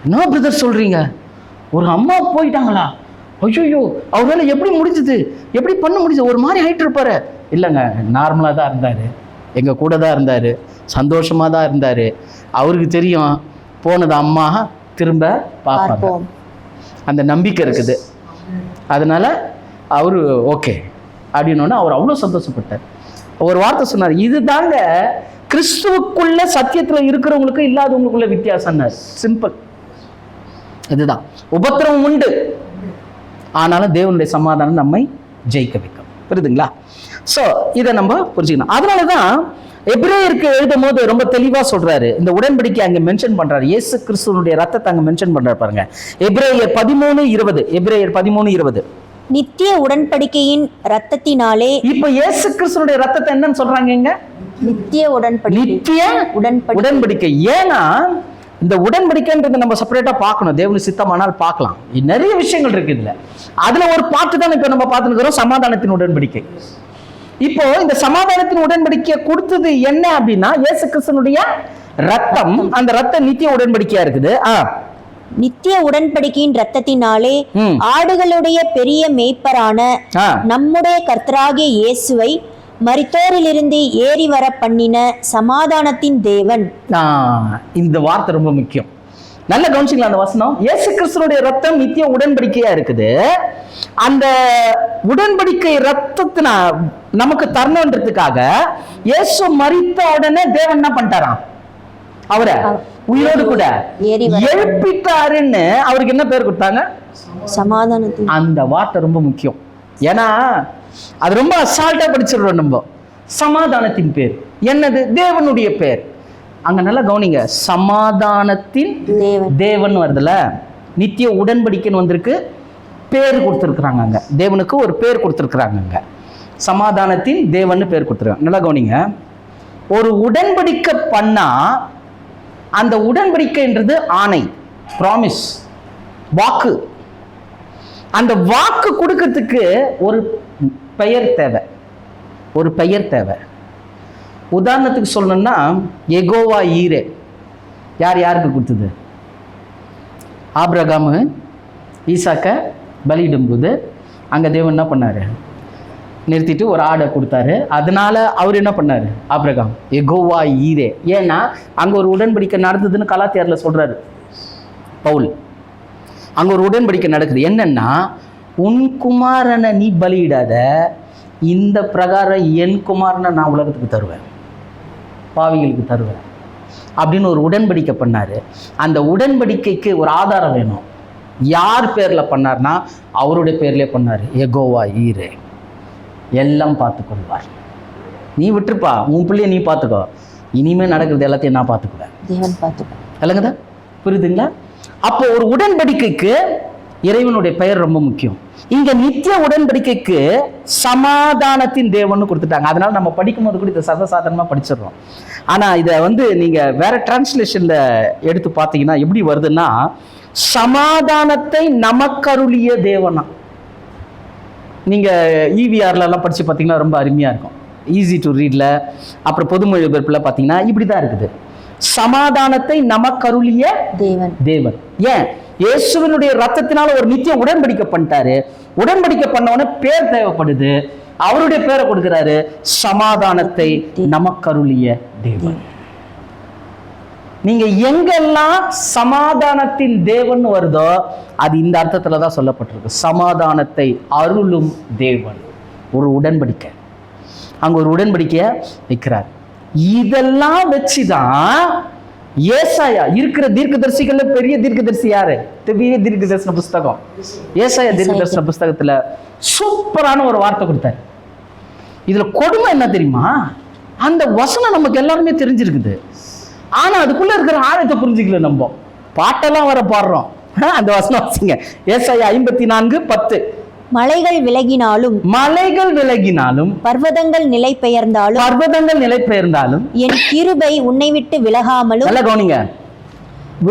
என்ன பிரதர் சொல்றீங்க? ஒரு அம்மா போயிட்டாங்களா? ஐயோ, அவரால் எப்படி முடிஞ்சது? எப்படி பண்ண முடிஞ்சது? ஒரு மாதிரி ஆயிட்டு இருப்பாரு. இல்லைங்க, நார்மலாக தான் இருந்தாரு, எங்க கூட தான் இருந்தாரு, சந்தோஷமா தான் இருந்தாரு. அவருக்கு தெரியும் போனது அம்மா திரும்ப பார்ப்பாங்க, அந்த நம்பிக்கை இருக்குது. அதனால அவரு ஓகே அப்படின்னோன்னு அவர் அவ்வளோ சந்தோஷப்பட்டார். ஒரு வார்த்தை சொன்னார், இது தாங்க கிறிஸ்துவுக்குள்ள சத்தியத்துல இருக்கிறவங்களுக்கு இல்லாதவங்களுக்குள்ள வித்தியாசம். சிம்பிள். இதுதான். உபத்திரவம் உண்டு, ஆனாலும் தேவனுடைய சமாதானம் நம்மை ஜெயிக்க வைக்கும். புரியுதுங்களா? ஸோ இதை நம்ம புரிஞ்சுக்கணும். அதனாலதான் எபிரேயருக்கு எழுதும் போது ரொம்ப தெளிவா சொல்றாரு, இந்த உடன்படிக்கை அங்க மென்ஷன் பண்றாரு, இயேசு கிறிஸ்துவனுடைய ரத்தத்தை அங்க மென்ஷன் பண்றாரு பாருங்க. எபிரேயர் 13:20. நித்திய உடன்படிக்கையின் இரத்தத்தினாலே. இப்ப இயேசு கிறிஸ்துனுடைய ரத்தத்தை என்னன்னு சொல்றாங்க? நித்திய உடன்படிக்கை. நித்திய உடன்படிக்கை. ஏன்னா இந்த உடன்படிக்கைன்றது நம்ம செப்பரேட்டா பார்க்கணும். தேவனுக்கு சித்தமானால் பார்க்கலாம். நிறைய விஷயங்கள் இருக்கு இதுல. அதுல ஒரு பாட்டு தான் இப்ப நம்ம பார்த்துக்கிறோம், சமாதானத்தின் உடன்படிக்கை. இப்போ இந்த சமாதானத்தின் உடன்படிக்கையை கொடுத்தது என்ன அப்படின்னா இயேசு கிறிஸ்துனுடைய ரத்தம். அந்த ரத்தம் நித்திய உடன்படிக்கையா இருக்குது. நித்திய உடன்படிக்கையின் இரத்தத்தினாலே ஆடுகளுடைய பெரிய மேய்ப்பரான நம்முடைய கர்த்தராகிய இயேசுவை மரித்தோரிலிருந்து ஏறி வர பண்ணின சமாதானத்தின் தேவன். இந்த வார்த்தை ரொம்ப முக்கியம். நல்ல கவனிச்சிங்களா அந்த வசனம்? இயேசு கிறிஸ்துனுடைய ரத்தம் நித்திய உடன்படிக்கையா இருக்குது. அந்த உடன்படிக்கை ரத்தத்தின நமக்கு தரணுன்றதுக்காக இயேசு மரித்த உடனே தேவன் என்ன பண்ணிட்டாராம்? அவரை உயிரோடு கூட எழுப்பிட்டாருன்னு அவருக்கு என்ன பேர் கொடுத்தாங்க? சமாதானத்தின். அந்த வார்த்தை ரொம்ப முக்கியம். ஏன்னா அது ரொம்ப அசால்ட்டா படிச்சிடுறோம் நம்ம. சமாதானத்தின் பேர் என்னது? தேவனுடைய பேர். அங்க நல்லா கவனிங்க, சமாதானத்தின் தேவன் வருதுல, நித்திய உடன்படிக்கைன்னு வந்திருக்கு, பேர் கொடுத்துருக்குறாங்க. அங்க தேவனுக்கு ஒரு பேர் கொடுத்துருக்குறாங்க. அங்க சமாதானத்தின் தேவன் பேர் கொடுத்துருக்காங்க. நல்லா கவனிங்க, ஒரு உடன்படிக்கை பண்ணா அந்த உடன்படிக்கைன்றது ஆணை, ப்ராமிஸ், வாக்கு. அந்த வாக்கு கொடுக்கிறதுக்கு ஒரு பெயர் தேவை, ஒரு பெயர் தேவை. உதாரணத்துக்கு சொல்லணும்னா யெகோவா ஈரே யார் யாருக்கு கொடுத்தது? ஆபிரகாமு ஈசாக்க பலியிடும்போது அங்க தேவன் என்ன பண்ணாரு? நிறுத்திட்டு ஒரு ஆடை கொடுத்தாரு. அதனால அவர் என்ன பண்ணாரு? ஆபிரகாம் யெகோவா ஈரே. ஏன்னா அங்க ஒரு உடன்படிக்கை நடந்ததுன்னு கலாத்தியர்ல சொல்றாரு பவுல். அங்க ஒரு உடன்படிக்கை நடக்குது. என்னன்னா, உன் குமாரனை நீ பலியிடாத, இந்த பிரகாரம் என் குமாரனை நான் உலகத்துக்கு தருவேன், பாவிகளுக்கு தருவேன் அப்படின்னு ஒரு உடன்படிக்கை பண்ணாரு. அந்த உடன்படிக்கைக்கு ஒரு ஆதாரம் வேணும். யார் பேர்ல பண்ணார்னா அவருடைய பேர்லயே பண்ணாரு, யெகோவா ஈரே, எல்லாம் பார்த்துக்கொள்வார். நீ விட்டுருப்பா, உன் பிள்ளைய நீ பார்த்துக்கோ, இனிமே நடக்கிறது எல்லாத்தையும் நான் பார்த்துக்குவேன், தேவன் பார்த்துக்கோ. இல்லைங்கதா? புரியுதுங்களா? அப்போ ஒரு உடன்படிக்கைக்கு இறைவனுடைய பெயர் ரொம்ப முக்கியம். இங்க நித்திய உடன்படிக்கைக்கு சமாதானத்தின் தேவன் கொடுத்துட்டாங்க. அதனால நம்ம படிக்கும் போது கூட இதை சர்வசாதாரணமா படிச்சிடறோம். ஆனா இதை நீங்க வேற டிரான்ஸ்லேஷன்ல எடுத்து பார்த்தீங்கன்னா எப்படி வருதுன்னா, சமாதானத்தை நமக்கருளிய தேவனா. நீங்க EVRல எல்லாம் படிச்சு பார்த்தீங்கன்னா ரொம்ப அருமையா இருக்கும், ஈஸி டு ரீட்ல. அப்புறம் பொதுமொழிபெயர்ப்புல பார்த்தீங்கன்னா இப்படிதான் இருக்குது, சமாதானத்தை நமக்கருளிய தேவன். ஏன்? இயேசுவினுடைய ரத்தத்தினால ஒரு நித்திய உடன்படிக்கை பண்ணிட்டாரு. உடன்படிக்கை பண்ணவன பேர் தேவைப்படுது, அவருடைய பேரை கொடுக்கிறாரு, சமாதானத்தை நமக்கருளிய தேவன். நீங்க எங்கெல்லாம் சமாதானத்தின் தேவன் வருதோ அது இந்த அர்த்தத்துல தான் சொல்லப்பட்டிருக்கு, சமாதானத்தை அருளும் தேவன். ஒரு உடன்படிக்கை, அங்க ஒரு உடன்படிக்கைய வைக்கிறார். இதெல்லாம் வச்சுதான் ஏசாயா இருக்கிற தீர்க்கதரிசிகள்ல பெரிய தீர்க்கதரிசி யாரு? பெரிய தீர்க்க தரிசன புஸ்தகம் ஏசாயா தீர்க்க தரிசன புஸ்தகத்துல சூப்பரான ஒரு வார்த்தை கொடுத்தாரு. இதுல கொடுமை என்ன தெரியுமா? அந்த வசனம் நமக்கு எல்லாருமே தெரிஞ்சிருக்குது, ஆனா அதுக்குள்ள இருக்கிற ஆழத்தை புரிஞ்சுக்கல. நம்ம பாட்டெல்லாம் வர பாடுறோம், அந்த வசனம் வச்சுங்க. ஏசாயா 54:10. மலைகள் விலகினாலும் பர்வதங்கள் நிலை பெயர்ந்தாலும் என் கிருபை உன்னை விட்டு விலகாமலும். நல்ல கவனிங்க,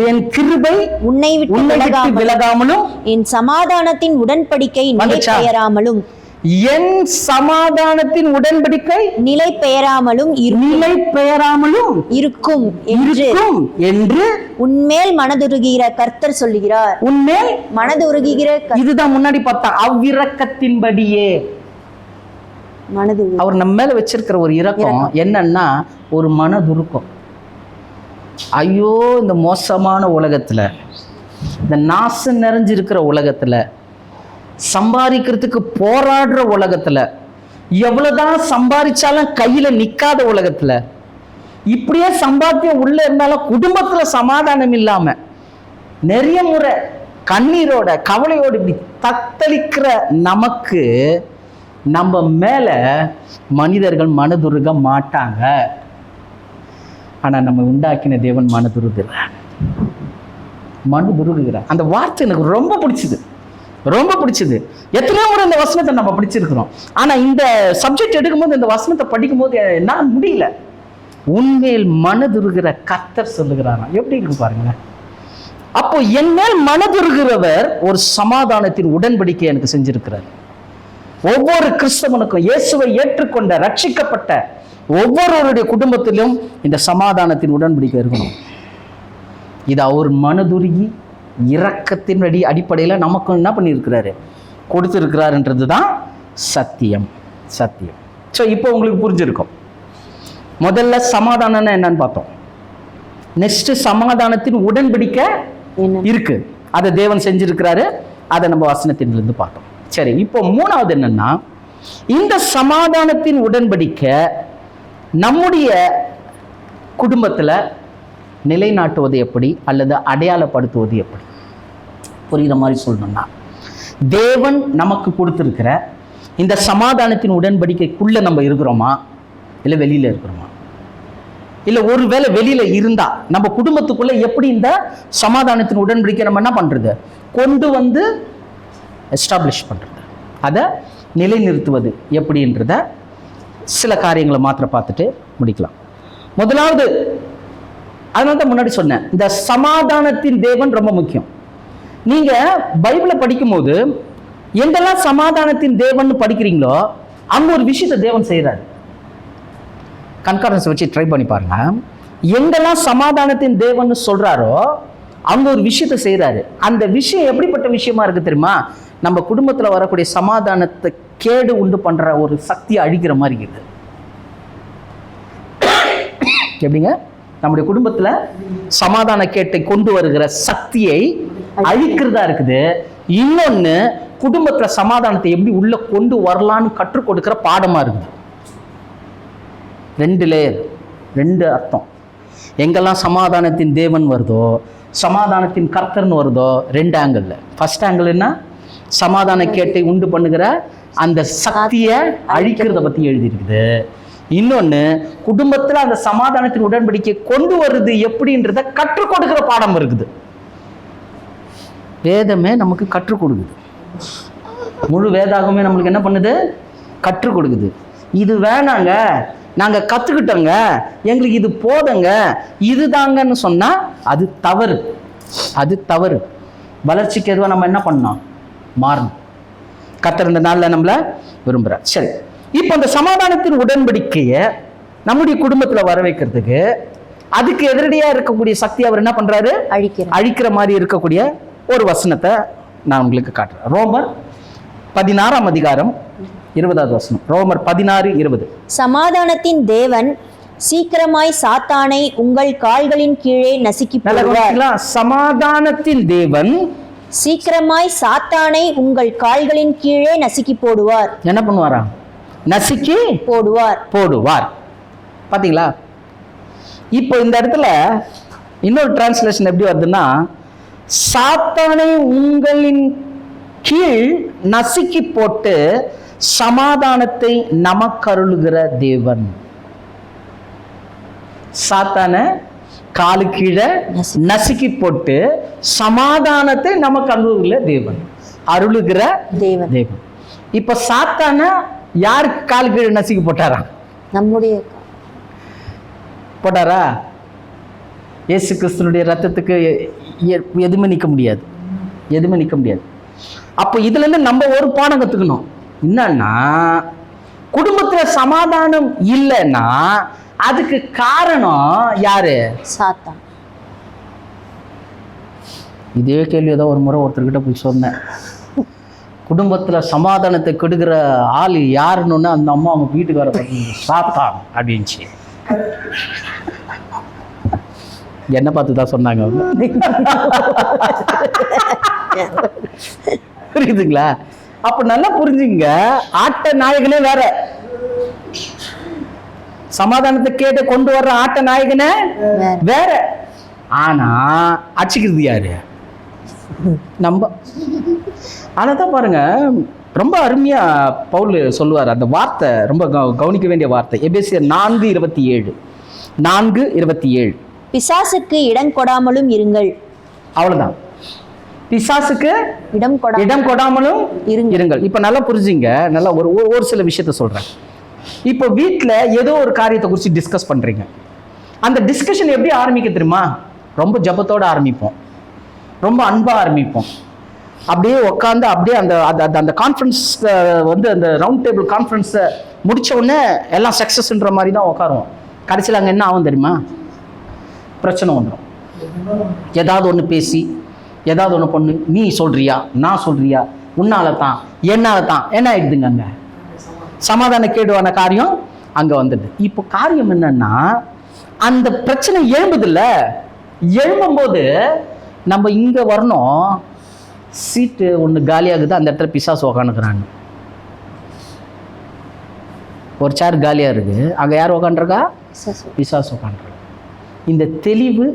என் கிருபை உன்னை விட்டு விலகாமலும் என் சமாதானத்தின் உடன்படிக்கை நிலை பெயராமலும். என் சமாதானத்தின் உடன்படிக்கை நிலை பெயராமலும் இருக்கும் என்று உன்மேல் மனதுருகிற கர்த்தர் சொல்லுகிறார். உன்மேல் மனதுருகிற, இதுதான் முன்னாடி பார்த்தா அவ்விரக்கத்தின்படியே. அவர் நம்ம மேல வச்சிருக்கிற ஒரு இரக்கம் என்னன்னா ஒரு மனதுருக்கம். ஐயோ, இந்த மோசமான உலகத்துல, இந்த நாசம் நிறைஞ்சிருக்கிற உலகத்துல, சம்பாதிக்கிறதுக்கு போராடுற உலகத்துல, எவ்வளவுதான் சம்பாதிச்சாலும் கையில நிக்காத உலகத்துல, இப்படியே சம்பாத்தியம் உள்ள இருந்தாலும் குடும்பத்துல சமாதானம் இல்லாம நிறைய முறை கண்ணீரோட கவலையோடு இப்படி தத்தளிக்கிற நமக்கு நம்ம மேல மனிதர்கள் மனதுருக மாட்டாங்க. ஆனா நம்ம உண்டாக்கின தேவன் மனதுருகிறார். அந்த வார்த்தை எனக்கு ரொம்ப பிடிச்சது. ரொம்ப பிடிச்சது. எத்தனையோ முறை இந்த வசனத்தை நம்ம படிச்சிருக்கிறோம். ஆனா இந்த சப்ஜெக்ட் எடுக்கும்போது, இந்த வசனத்தை படிக்கும்போது என்னால முடியல. உன்மேல் மனதுருகிற கர்த்தர் சொல்லுகிறாராம். எப்படி இருக்கு பாருங்களேன். அப்போ என் மேல் மனதுருகிறவர் ஒரு சமாதானத்தின் உடன்படிக்கை எனக்கு செஞ்சிருக்கிறார். ஒவ்வொரு கிறிஸ்தவனுக்கும், இயேசுவை ஏற்றுக்கொண்ட ரட்சிக்கப்பட்ட ஒவ்வொருவருடைய குடும்பத்திலும் இந்த சமாதானத்தின் உடன்படிக்கை இருக்கணும். இது அவர் மனதுருகி இரக்கத்தின் அடிப்படையில் நமக்கு என்ன பண்ணியிருக்கிறாரு, கொடுத்திருக்கிறாருன்றது தான் சத்தியம். சத்தியம். ஸோ இப்போ உங்களுக்கு புரிஞ்சிருக்கும். முதல்ல சமாதானம்னா என்னன்னு பார்த்தோம். நெக்ஸ்ட் சமாதானத்தின் உடன்படிக்கை இருக்கு, அதை தேவன் செஞ்சிருக்கிறாரு. அதை நம்ம வசனத்திலிருந்து பார்த்தோம். சரி, இப்போ மூணாவது என்னன்னா, இந்த சமாதானத்தின் உடன்படிக்கை நம்முடைய குடும்பத்துல நிலைநாட்டுவது எப்படி அல்லது அடையாளப்படுத்துவது எப்படி? புரியுற மாதிரி சொல்லணும்னா, தேவன் நமக்கு கொடுத்திருக்கிற இந்த சமாதானத்தின் உடன்படிக்கைக்குள்ள நம்ம இருக்கிறோமா இல்லை வெளியில இருக்கிறோமா? இல்லை ஒருவேளை வெளியில இருந்தா நம்ம குடும்பத்துக்குள்ள எப்படி இந்த சமாதானத்தின் உடன்படிக்கை நம்ம என்ன பண்றது, கொண்டு வந்து எஸ்டாப்ளிஷ் பண்றது, அதை நிலைநிறுத்துவது எப்படின்றத சில காரியங்களை மாத்திரம் பார்த்துட்டு முடிக்கலாம். முதலாவது, அதனால தான் முன்னாடி சொன்னேன், இந்த சமாதானத்தின் தேவன் ரொம்ப முக்கியம். நீங்க பைபிளை படிக்கும்போது எங்கெல்லாம் சமாதானத்தின் தேவன் படிக்கிறீங்களோ அங்க ஒரு விஷயத்தை தேவன் செய்யறாரு. கன்கார்டன்ஸ் வச்சு ட்ரை பண்ணி பாருங்க. எங்கெல்லாம் சமாதானத்தின் தேவன் சொல்றாரோ அங்க ஒரு விஷயத்தை செய்யறாரு. அந்த விஷயம் எப்படிப்பட்ட விஷயமா இருக்கு தெரியுமா? நம்ம குடும்பத்துல வரக்கூடிய சமாதானத்தை கேடு உண்டு பண்ற ஒரு சக்தியை அழிக்கிற மாதிரி இருக்குது. எப்படிங்க? நம்முடைய குடும்பத்துல சமாதான கேட்டை கொண்டு வருகிற சக்தியை அழிக்கிறதா இருக்குது. இன்னொன்னு, குடும்பத்துல சமாதானத்தை எப்படி உள்ள கொண்டு வரலான்னு கற்றுக் கொடுக்கிற பாடமா இருக்குது. ரெண்டு லேயர், ரெண்டு அர்த்தம். எங்கெல்லாம் சமாதானத்தின் தேவன் வருதோ, சமாதானத்தின் கர்த்தர்னு வருதோ, ரெண்டு ஆங்கிள். ஃபர்ஸ்ட் ஆங்கிள் என்ன? சமாதான கேட்டை உண்டு பண்ணுகிற அந்த சக்தியை அழிக்கிறத பத்தி எழுதியிருக்குது. இன்னொன்னு, குடும்பத்துல அந்த சமாதானத்தின் உடன்படிக்கை கொண்டு வருது எப்படின்றத கற்றுக் கொடுக்கிற பாடம் இருக்குது. வேதமே நமக்கு கற்றுக் கொடுக்குது. முழு வேதாகமே நம்மளுக்கு என்ன பண்ணுது? கற்றுக் கொடுக்குது. இது வேணாங்க, நாங்க கத்துக்கிட்டோங்க, எங்களுக்கு இது போதுங்க, இதுதாங்கன்னு சொன்னா அது தவறு. அது தவறு. வளர்ச்சிக்கு எதுவாக நம்ம என்ன பண்ணோம்? மாறணும். கர்த்தர் இந்த நாள்ல நம்மள விரும்புறார். சரி, இப்போ அந்த சமாதானத்தின் உடன்படிக்கையை நம்முடைய குடும்பத்துல வர வைக்கிறதுக்கு அதுக்கு எதிரடியா இருக்கக்கூடிய சக்தி அவர் என்ன பண்றாரு? அழிக்கிற மாதிரி இருக்கக்கூடிய ஒரு வசனத்தை நான் உங்களுக்கு காட்டுறேன். ரோமர் 16ஆம் அதிகாரம் 20வது வசனம். ரோமர் 16:20. சமாதானத்தின் தேவன் சீக்கிரமாய் சாத்தானை உங்கள் கால்களின் கீழே நசுக்கி போடுவார். சமாதானத்தின் தேவன் சீக்கிரமாய் சாத்தானை உங்கள் கால்களின் கீழே நசுக்கி போடுவார். என்ன பண்ணுவாராம்? நசுக்கி போடுவார். பாத்தீங்களா? இப்போ இந்த இடத்துல இன்னொரு டிரான்ஸ்லேஷன் எப்படி வருதுன்னா, சாத்தானை உங்களின் கீழ் நசுக்கி போட்டு சமாதானத்தை நமக்கருளுகிற தேவன். சாத்தான காலு கீழே நசுக்கி போட்டு சமாதானத்தை நமக்கு அருளுகிற தேவன். அருளுகிற தேவன். இப்ப சாத்தான யாருக்கு காலு கீழே நசுக்கி போட்டாரா? நம்முடைய போட்டாரா? இயேசு கிறிஸ்துனுடைய ரத்தத்துக்கு எதுவுமே நிற்க முடியாது. எதுவுமே நிற்க முடியாது. அப்போ இதுல இருந்து நம்ம ஒரு பாடம் கத்துக்கணும். என்னன்னா, குடும்பத்துல சமாதானம் இல்லைன்னா அதுக்கு காரணம் யாரு? சாத்தான். இதே கேள்வி ஏதோ ஒரு முறை ஒருத்தர்கிட்ட போய் சொன்னேன். குடும்பத்துல சமாதானத்தை கெடுக்கிற ஆள் யாருன்னு அந்த அம்மா அவங்க வீட்டுக்கார சாத்தான் அப்படின்ச்சு. என்ன பார்த்து தான் சொன்னாங்க அவங்க. புரியுதுங்களா? அப்ப நல்லா புரிஞ்சுங்க. ஆட்ட நாயகனே வேற, சமாதானத்தை கேட்டு கொண்டு வர்ற ஆட்ட நாயகனே வேற. ஆனா அடிச்சுக்கிறது யாரு? நம்ம. ஆனாதான் பாருங்க, ரொம்ப அருமையா பவுல் சொல்லுவார். அந்த வார்த்தை ரொம்ப கவனிக்க வேண்டிய வார்த்தை. எபேசியர் 4:27. 4:27. பிசாசுக்கு இடம் கொடாமலும் இருங்கள். அவ்வளவுதான். பிசாசுக்கு இடம் கொடாமலும் இருங்கள். இப்ப நல்லா புரிஞ்சுங்க. நல்லா ஒரு சில விஷயத்த சொல்றேன். இப்போ வீட்டில் ஏதோ ஒரு காரியத்தை குறித்து டிஸ்கஸ் பண்றீங்க. அந்த டிஸ்கஷன் எப்படி ஆரம்பிக்க தெரியுமா? ரொம்ப ஜபத்தோட ஆரம்பிப்போம், ரொம்ப அன்பா ஆரம்பிப்போம். அப்படியே உட்காந்து அப்படியே அந்த கான்ஃபரன்ஸ் வந்து அந்த ரவுண்ட் டேபிள் கான்ஃபரன்ஸை முடிச்ச உடனே எல்லாம் சக்ஸஸ்ன்ற மாதிரி தான் உட்காருவோம். கடைசியில் அங்கே என்ன ஆகும் தெரியுமா? பிரச்சனை வந்துடும். ஏதாவது ஒன்று பேசி ஏதாவது ஒன்று பண்ணு, நீ சொல்றியா நான் சொல்றியா, உன்னால தான் என்னால தான் என்ன ஆயிடுதுங்க. அங்கே சமாதான கேடுவான காரியம் அங்கே வந்துடுது. இப்போ காரியம் என்னன்னா, அந்த பிரச்சனை எழும்புதில்ல, எழும்பும்போது நம்ம இங்கே வரணும். சீட்டு ஒன்று காலியாகுது, அந்த இடத்துல பிசாசு உக்காந்துக்கிறான்னு. ஒரு சேர் காலியாக இருக்குது, அங்கே யார் உக்காண்டிருக்கா? பிசாசு உக்காண்டிருக்கா. இந்த தெளிவு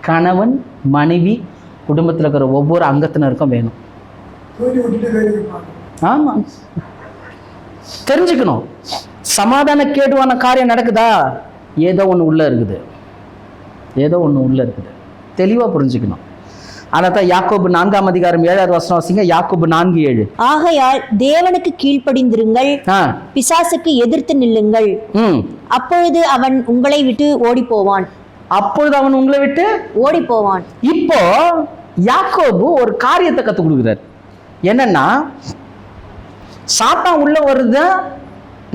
கணவன் மனைவி குடும்பத்தில் இருக்கிற ஒவ்வொரு அங்கத்தினருக்கும் வேணும். ஆமாம், தெரிஞ்சுக்கணும். சமாதான கேடுவான காரியம் நடக்குதா? ஏதோ ஒன்று உள்ளே இருக்குது, ஏதோ ஒன்று உள்ளே இருக்குது. தெளிவாக புரிஞ்சுக்கணும். அதான் யாக்கோபு 4ஆம் அதிகாரம் 7வது வசனம் வாசிங்க. யாக்கோபு 4:7. ஆகையால் தேவனுக்கு கீழ்ப்படிந்திருங்கள், பிசாசுக்கு எதிர்த்து நில்லுங்கள், அப்பொழுது அவன் உங்களை விட்டு ஓடி போவான். அப்பொழுது அவன் உங்களை விட்டு ஓடி போவான். இப்போ யாக்கோபு ஒரு காரியத்தை கற்றுக் கொடுக்குறார். என்னன்னா, சாத்தான் உள்ள வருது,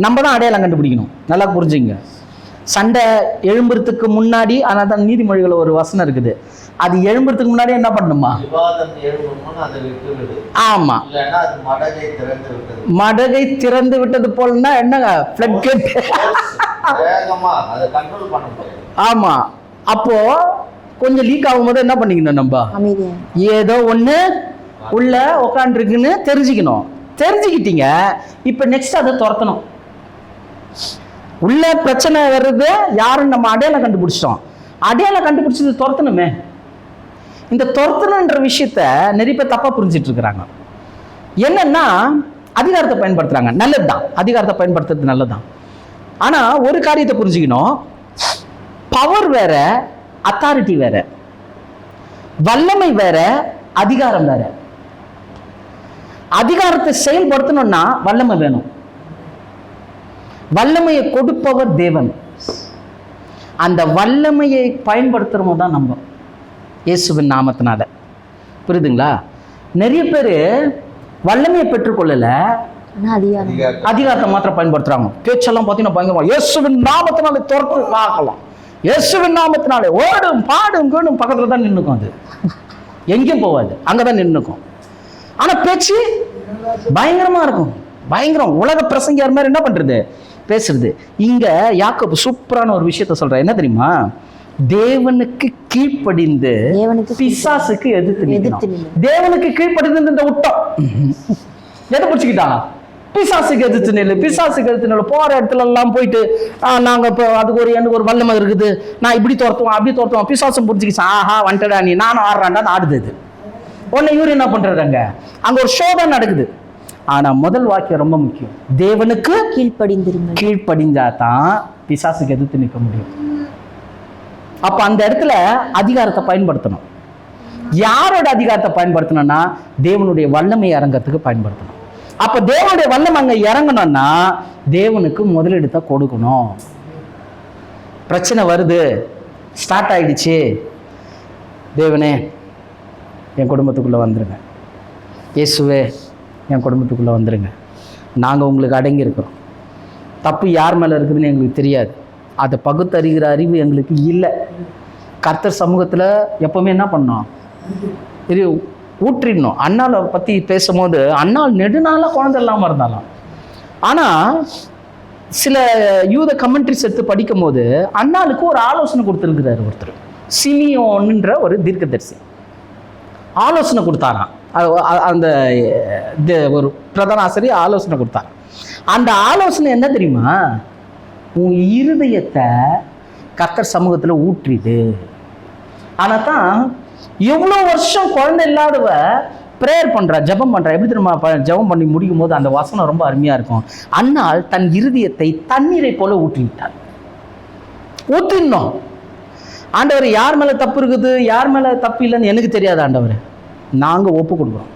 நம்ம தான் அடையாளம் கண்டுபிடிக்கணும். நல்லா புரிஞ்சுங்க. சண்டை எழும்புறதுக்கு முன்னாடி, ஆனால் தான் நீதிமொழிகள் ஒரு வசனம் இருக்குது, அது எழும்புறதுக்கு முன்னாடி என்ன பண்ணணுமா? ஆமா, மடகை திறந்து விட்டது போலன்னா என்னங்க, ஃப்ளட் கேட். ஆமா, அப்போ கொஞ்சம் லீக் ஆகும்போது என்ன பண்ணிக்கணும், நம்ம ஏதோ ஒண்ணு உள்ள உக்காண்டிருக்குன்னு தெரிஞ்சுக்கணும். தெரிஞ்சுக்கிட்டீங்க, இப்ப நெக்ஸ்ட் அதை துரத்தணும். உள்ள பிரச்சனை வருது, யாரும் நம்ம அடையாளம் கண்டுபிடிச்சிட்டோம். அடையாளம் கண்டுபிடிச்சது துரத்தணுமே. இந்த துரத்தணுன்ற விஷயத்த நிறைய பேர் தப்பா புரிஞ்சிட்டு இருக்கிறாங்க. என்னன்னா, அதிகாரத்தை பயன்படுத்துறாங்க, நல்லதுதான், அதிகாரத்தை பயன்படுத்துறது நல்லதுதான். ஆனா ஒரு காரியத்தை புரிஞ்சுக்கணும், பவர் வேற, அத்தாரிட்டி வேற, வல்லமை வேற, அதிகாரம் வேற. அதிகாரத்தை செயல்படுத்தணும்னா வல்லமை வேணும். வல்லமையை கொடுப்பவர் தேவன். அந்த வல்லமையை பயன்படுத்துறோமோ தான் நம்ம இயேசுவின் நாமத்தினால. புரியுதுங்களா? நிறைய பேர் வல்லமையை பெற்றுக்கொள்ளல, அதிகாரத்தை மாத்திரம் பயன்படுத்துறாங்க. பேச்செல்லாம் பார்த்தீங்கன்னா பயங்கரமா, இயேசுவின் நாமத்தினாலே துரத்து பார்க்கலாம், இயேசுவின் நாமத்தினாலே ஓடும் பாடும் கேடும், பக்கத்துல தான் நின்னுக்கும். அது எங்கேயும் போவாது, அங்கதான் நின்னுக்கும். ஆனா பேச்சு பயங்கரமா இருக்கும், பயங்கரம். உலக பிரசங்கியார் மாதிரி என்ன பண்றது, பேசுறது. இங்க யாக்கோபு சூப்பரான ஒரு விஷயத்த சொல்ற. என்ன தெரியுமா? தேவனுக்கு கீழ்ப்படிந்து பிசாசுக்கு எதிர்த்து. தேவனுக்கு கீழ்ப்படிந்து இந்த விட்டோம் எதை பிடிச்சிக்கிட்டான்? பிசாசுக்கு எதிர்த்து நில்லு, பிசாசுக்கு எதிர்த்து நில்லு. போற இடத்துல எல்லாம் போயிட்டு நாங்க இப்போ அதுக்கு எனக்கு ஒரு வல்லமை இருக்குது, நான் இப்படி துரத்துவோம் அப்படி துரத்துவோம். பிசாசம் புரிஞ்சுக்கிச்சான், ஆஹா வந்துட்டா நீ, நானும் ஆடுறான்டா ஆடுது. இது உடனே இவரு என்ன பண்றாங்க, அங்க ஒரு ஷோ தான் நடக்குது. ஆனா முதல் வாக்கியம் ரொம்ப முக்கியம். தேவனுக்கு கீழ்ப்படிஞ்சாதான் பிசாசுக்கு எதிர்த்து நிற்க முடியும். அப்ப அந்த இடத்துல அதிகாரத்தை பயன்படுத்தணும். யாரோட அதிகாரத்தை பயன்படுத்தணும்னா தேவனுடைய வல்லமை இறங்கத்துக்கு பயன்படுத்தணும். அப்ப தேவனுடைய வல்லமை அங்க இறங்கணும்னா தேவனுக்கு முதலிடத்தை கொடுக்கணும். பிரச்சனை வருது, ஸ்டார்ட் ஆயிடுச்சு, தேவனே என் குடும்பத்துக்குள்ள வந்துருங்க, இயேசுவே என் குடும்பத்துக்குள்ள வந்துருங்க, நாங்க உங்களுக்கு அடங்கி இருக்கிறோம், தப்பு யார் மேல இருக்குதுன்னு எங்களுக்கு தெரியாது, அதை பகுத்தறிகிற அறிவு எங்களுக்கு இல்லை. கர்த்தர் சமூகத்துல எப்பவுமே என்ன பண்ணோம், ஊற்றிடணும். அண்ணாவை பத்தி பேசும்போது, அண்ணாள் நெடுநாளாக குழந்தை இல்லாம இருந்தாலும், ஆனா சில யூத கமெண்ட்ரிஸ் எடுத்து படிக்கும் போது அண்ணாளுக்கு ஒரு ஆலோசனை கொடுத்துருக்கிறாரு ஒருத்தர், சிமியோன்ன்ற ஒரு தீர்க்கதரிசி ஆலோசனை கொடுத்தாராம். அந்த ஒரு பிரதான ஆசிரியர் ஆலோசனை கொடுத்தாராம். அந்த ஆலோசனை என்ன தெரியுமா, உன் இருதயத்தை கர்த்தர் சமூகத்துல ஊற்றிடு. ஆனா தான் எவ்வளோ வருஷம் குழந்தை இல்லாதவ ப்ரேயர் பண்றா, ஜபம் பண்றா. எப்படி தெரியுமா ஜபம் பண்ணி முடிக்கும் போது அந்த வசனம் ரொம்ப அருமையா இருக்கும். அன்னால் தன் இருதயத்தை தண்ணீரை போல ஊற்றிவிட்டார். ஊற்றிடணும். ஆண்டவர் யார் மேல தப்பு இருக்குது யார் மேல தப்பு இல்லைன்னு எனக்கு தெரியாது ஆண்டவர், நாங்கள் ஒப்பு கொடுக்குறோம்,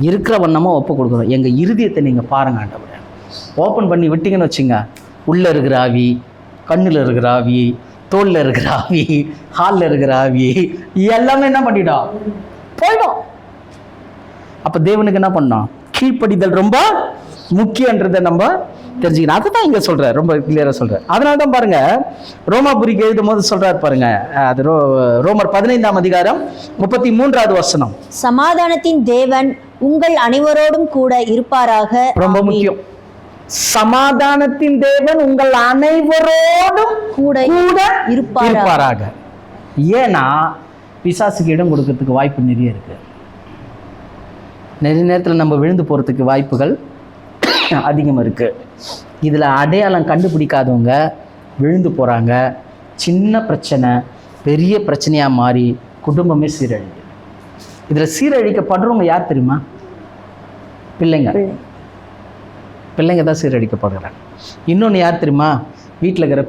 இருக்கிற வண்ணமாக ஒப்பு கொடுக்குறோம். எங்கள் இருதயத்தை நீங்கள் பாருங்க ஆண்டவரே. ஓப்பன் பண்ணி விட்டீங்கன்னு வச்சுங்க, உள்ளே இருக்கிற ஆவி, கண்ணில் இருக்கிற ஆவி, தோலில் இருக்கிற ஆவி, ஹாலில் இருக்கிற ஆவி எல்லாமே என்ன பண்ணிட்டோம், போயிடும். அப்போ தேவனுக்கு என்ன பண்ணோம், கீழ்ப்படிதல் ரொம்ப முக்கியன்றதை நம்ம தெரிஞ்சுக்கணும். அதுதான் இங்கே சொல்கிறார், ரொம்ப கிளியராக சொல்கிறார். அதனால தான் பாருங்க, ரோமாபுரிக்கு எழுதும் போது சொல்கிறார் பாருங்க, அது ரோமர் 15ஆம் அதிகாரம் 33வது வசனம். சமாதானத்தின் தேவன் உங்கள் அனைவரோடும் கூட இருப்பாராக. ரொம்ப முக்கியம். சமாதானத்தின் தேவன் உங்கள் அனைவரோடும் கூட இருப்பாராக. ஏன்னா பிசாசுக்கு இடம் கொடுக்கறதுக்கு வாய்ப்பு நிறைய இருக்கு. நிறைய நேரத்தில் நம்ம விழுந்து போகிறதுக்கு வாய்ப்புகள் அதிகமாக இருக்குது. இதில் அடையாளம் கண்டுபிடிக்காதவங்க விழுந்து போகிறாங்க. சின்ன பிரச்சனை பெரிய பிரச்சனையாக மாறி குடும்பமே சீரழிது. இதில் சீரழிக்கப்படுறவங்க யார் தெரியுமா? பிள்ளைங்க தான் சீரழிக்கப்படுறாங்க. இன்னொன்று யார் தெரியுமா? வீட்டில் இருக்கிற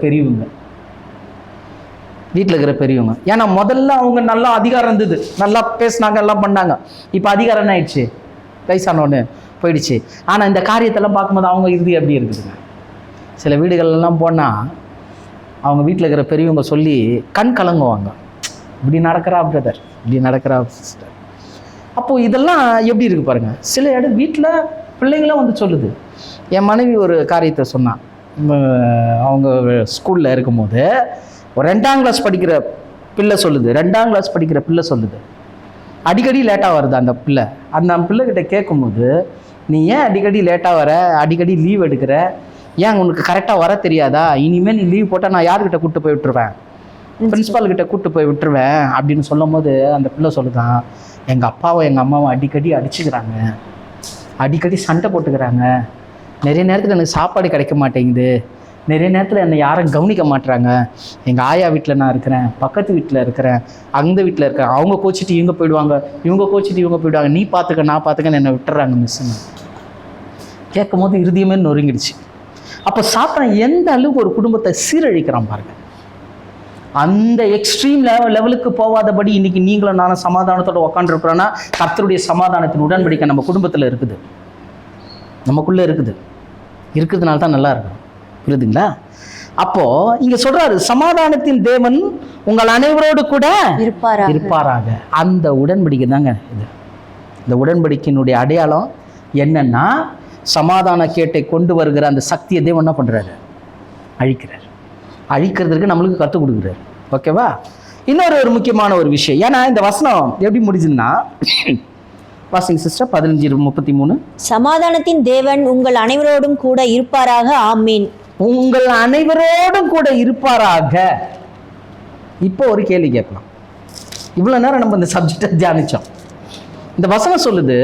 பெரியவங்க. ஏன்னா முதல்ல அவங்க நல்லா அதிகாரம் இருந்தது, நல்லா பேசினாங்க, எல்லாம் பண்ணாங்க. இப்போ அதிகாரம் என்ன ஆயிடுச்சு, வயசானோன்னு போயிடுச்சு. ஆனால் இந்த காரியத்தெல்லாம் பார்க்கும்போது அவங்க இறுதி எப்படி இருக்குதுங்க. சில வீடுகள்லாம் போனால் அவங்க வீட்டில் இருக்கிற பெரியவங்க சொல்லி கண் கலங்குவாங்க, இப்படி நடக்கிறா பிரதர், இப்படி நடக்கிறா சிஸ்டர். அப்போது இதெல்லாம் எப்படி இருக்குது பாருங்கள். சில இடம் வீட்டில் பிள்ளைங்களாம் வந்து சொல்லுது. என் மனைவி ஒரு காரியத்தை சொன்னான். அவங்க ஸ்கூலில் இருக்கும்போது ஒரு 2ஆம் கிளாஸ் படிக்கிற பிள்ளை சொல்லுது, அடிக்கடி லேட்டாக வருது அந்த பிள்ளை. அந்த பிள்ளைகிட்ட கேட்கும்போது, நீ ஏன் அடிக்கடி லேட்டாக வர, அடிக்கடி லீவ் எடுக்கிற, ஏன் உனக்கு கரெக்டாக வர தெரியாதா, இனிமேல் நீ லீவ் போட்டால் நான் யார்கிட்ட கூப்பிட்டு போய் விட்டுருவேன், பிரின்ஸிபால்கிட்ட கூப்பிட்டு போய் விட்டுருவேன் அப்படின்னு சொல்லும் போது அந்த பிள்ளை சொல்லுதான், எங்கள் அப்பாவை எங்கள் அம்மாவை அடிக்கடி அடிச்சுக்கிறாங்க, அடிக்கடி சண்டை போட்டுக்கிறாங்க, நிறைய நேரத்தில் எனக்கு சாப்பாடு கிடைக்க மாட்டேங்குது, நிறைய நேரத்தில் என்னை யாரும் கவனிக்க மாட்டுறாங்க, எங்கள் ஆயா வீட்டில் நான் இருக்கிறேன், பக்கத்து வீட்டில் இருக்கிறேன், அந்த வீட்டில் இருக்கிறேன், அவங்க கோச்சிட்டு இவங்க போயிடுவாங்க, இவங்க கோச்சிட்டு இவங்க போயிடுவாங்க, நீ பார்த்துக்க நான் பார்த்துக்கன்னு என்னை விட்டுறாங்க மிஸ்ஸுன்னு. கேட்கும் போது இருதயமே நொறுங்கிடுச்சு. அப்போ சாத்தான் எந்த அளவுக்கு ஒரு குடும்பத்தை சீரழிக்கிறான் பாருங்க. அந்த எக்ஸ்ட்ரீம் லெவலுக்கு போகாதபடி இன்னைக்கு நீங்களும் நானும் சமாதானத்தோடு உட்காந்துருக்குறோன்னா, கர்த்தருடைய சமாதானத்தின் உடன்படிக்கை நம்ம குடும்பத்தில் இருக்குது, நமக்குள்ளே இருக்கிறதுனால தான் நல்லா இருக்கும். புரியுதுங்களா? அப்போ இங்க சொல்றாரு, சமாதானத்தின் தேவன் உங்கள் அனைவரோடு கூட இருப்பாராக. அந்த உடன்படிக்கை தாங்க இது. இந்த உடன்படிக்கையினுடைய அடையாளம் என்னன்னா, சமாதான கேட்டை கொண்டு வருகிற அந்த சக்தியை தேவன் என்ன பண்றாரு, அழிக்கிறதுக்கு நம்மளுக்கு கற்றுக் கொடுக்குறாரு. ஓகேவா? இன்னொரு முக்கியமான ஒரு விஷயம். ஏன்னா இந்த வசனம் எப்படி முடிஞ்சுன்னா, வாசிங் சிஸ்டர் 15:33. சமாதானத்தின் தேவன் உங்கள் அனைவரோடும் கூட இருப்பாராக. ஆமீன். உங்கள் அனைவரோடும் கூட இருப்பாராக. இப்போ ஒரு கேள்வி கேட்கலாம். இவ்வளோ நேரம் நம்ம இந்த சப்ஜெக்டை தியானிச்சோம். இந்த வசனம் சொல்லுது,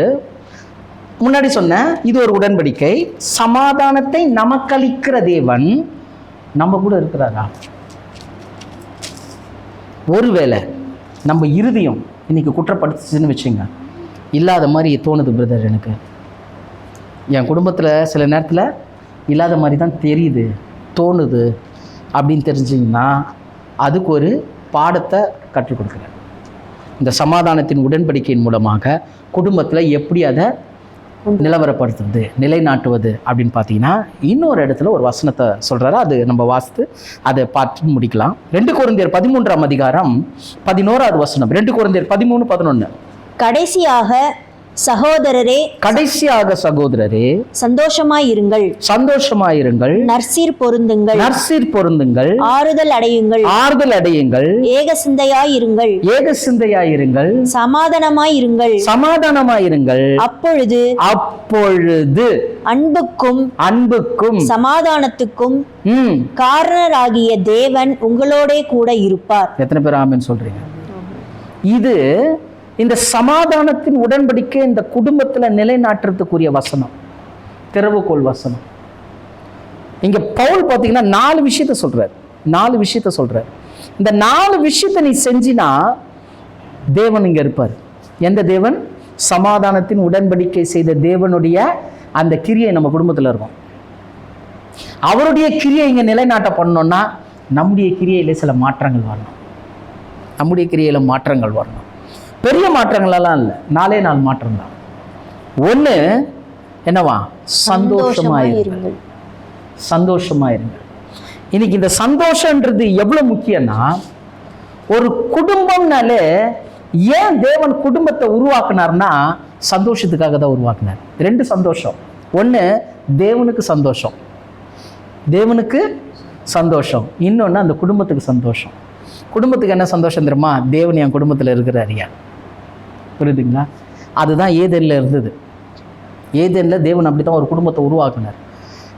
முன்னாடி சொன்ன இது ஒரு உடன்படிக்கை, சமாதானத்தை நமக்களிக்கிற தேவன் நம்ம கூட இருக்கிறாரா? ஒருவேளை நம்ம இருதயம் இன்னைக்கு குற்றப்படுத்துச்சுன்னு வச்சுங்க, இல்லாத மாதிரி தோணுது பிரதர், எனக்கு என் குடும்பத்தில் சில நேரத்தில் இல்லாத மாதிரி தான் தெரியுது, தோணுது அப்படின்னு தெரிஞ்சிங்கன்னா, அதுக்கு ஒரு பாடத்தை கற்றுக் கொடுக்குறேன். இந்த சமாதானத்தின் உடன்படிக்கையின் மூலமாக குடும்பத்தில் எப்படி அதை நிலவரப்படுத்துறது, நிலைநாட்டுவது அப்படின்னு பார்த்தீங்கன்னா, இன்னொரு இடத்துல ஒரு வசனத்தை சொல்கிறாரு. அது நம்ம வாசித்து அதை பார்த்து முடிக்கலாம். 2 கொரிந்தியர் 13ஆம் அதிகாரம் 11வது வசனம். 2 கொரிந்தியர் 13:11. கடைசியாக சகோதரரே சந்தோஷமாயிருங்கள், நற்சீர் பொருந்துங்கள், ஆறுதல் அடையுங்கள், ஏக சிந்தையாயிருங்கள், சமாதானமாயிருங்கள். அப்பொழுது அன்புக்கும் சமாதானத்துக்கும் காரணராகிய தேவன் உங்களோடே கூட இருப்பார். எத்தனை பேர் ஆமென் சொல்றீங்க? இது இந்த சமாதானத்தின் உடன்படிக்கை இந்த குடும்பத்தில் நிலைநாட்டுறதுக்குரிய வசனம், திறவுகோல் வசனம். இங்க பவுல் பார்த்தீங்கன்னா 4 விஷயத்த சொல்றார். இந்த 4 விஷயத்தை நீ செஞ்சினா தேவன் இங்க இருப்பார். எந்த தேவன்? சமாதானத்தின் உடன்படிக்கை செய்த தேவனுடைய அந்த கிரியை நம்ம குடும்பத்தில் இருக்கும். அவருடைய கிரியை இங்க நிலைநாட்ட பண்ணணும்னா நம்முடைய கிரியையில சில மாற்றங்கள் வரணும். பெரிய மாற்றங்களெல்லாம் இல்லை, 4 மாற்றம் தான். ஒன்று என்னவா? சந்தோஷமாயிருங்கள். சந்தோஷமாயிருங்கள். இன்னைக்கு இந்த சந்தோஷன்றது எவ்வளவு முக்கியம்னா, ஒரு குடும்பம்னாலே ஏன் தேவன் குடும்பத்தை உருவாக்குனார்னா சந்தோஷத்துக்காக தான் உருவாக்குனார். 2 சந்தோஷம். ஒன்று தேவனுக்கு சந்தோஷம், தேவனுக்கு சந்தோஷம். இன்னொன்று அந்த குடும்பத்துக்கு சந்தோஷம். குடும்பத்துக்கு என்ன சந்தோஷம் தெரியுமா? தேவன் என் குடும்பத்தில் இருக்கிறாரியா. புரியுதுங்களா? அதுதான் ஏதேனில் இருந்தது. ஏதேனில் தேவன் அப்படி தான் ஒரு குடும்பத்தை உருவாக்குனார்.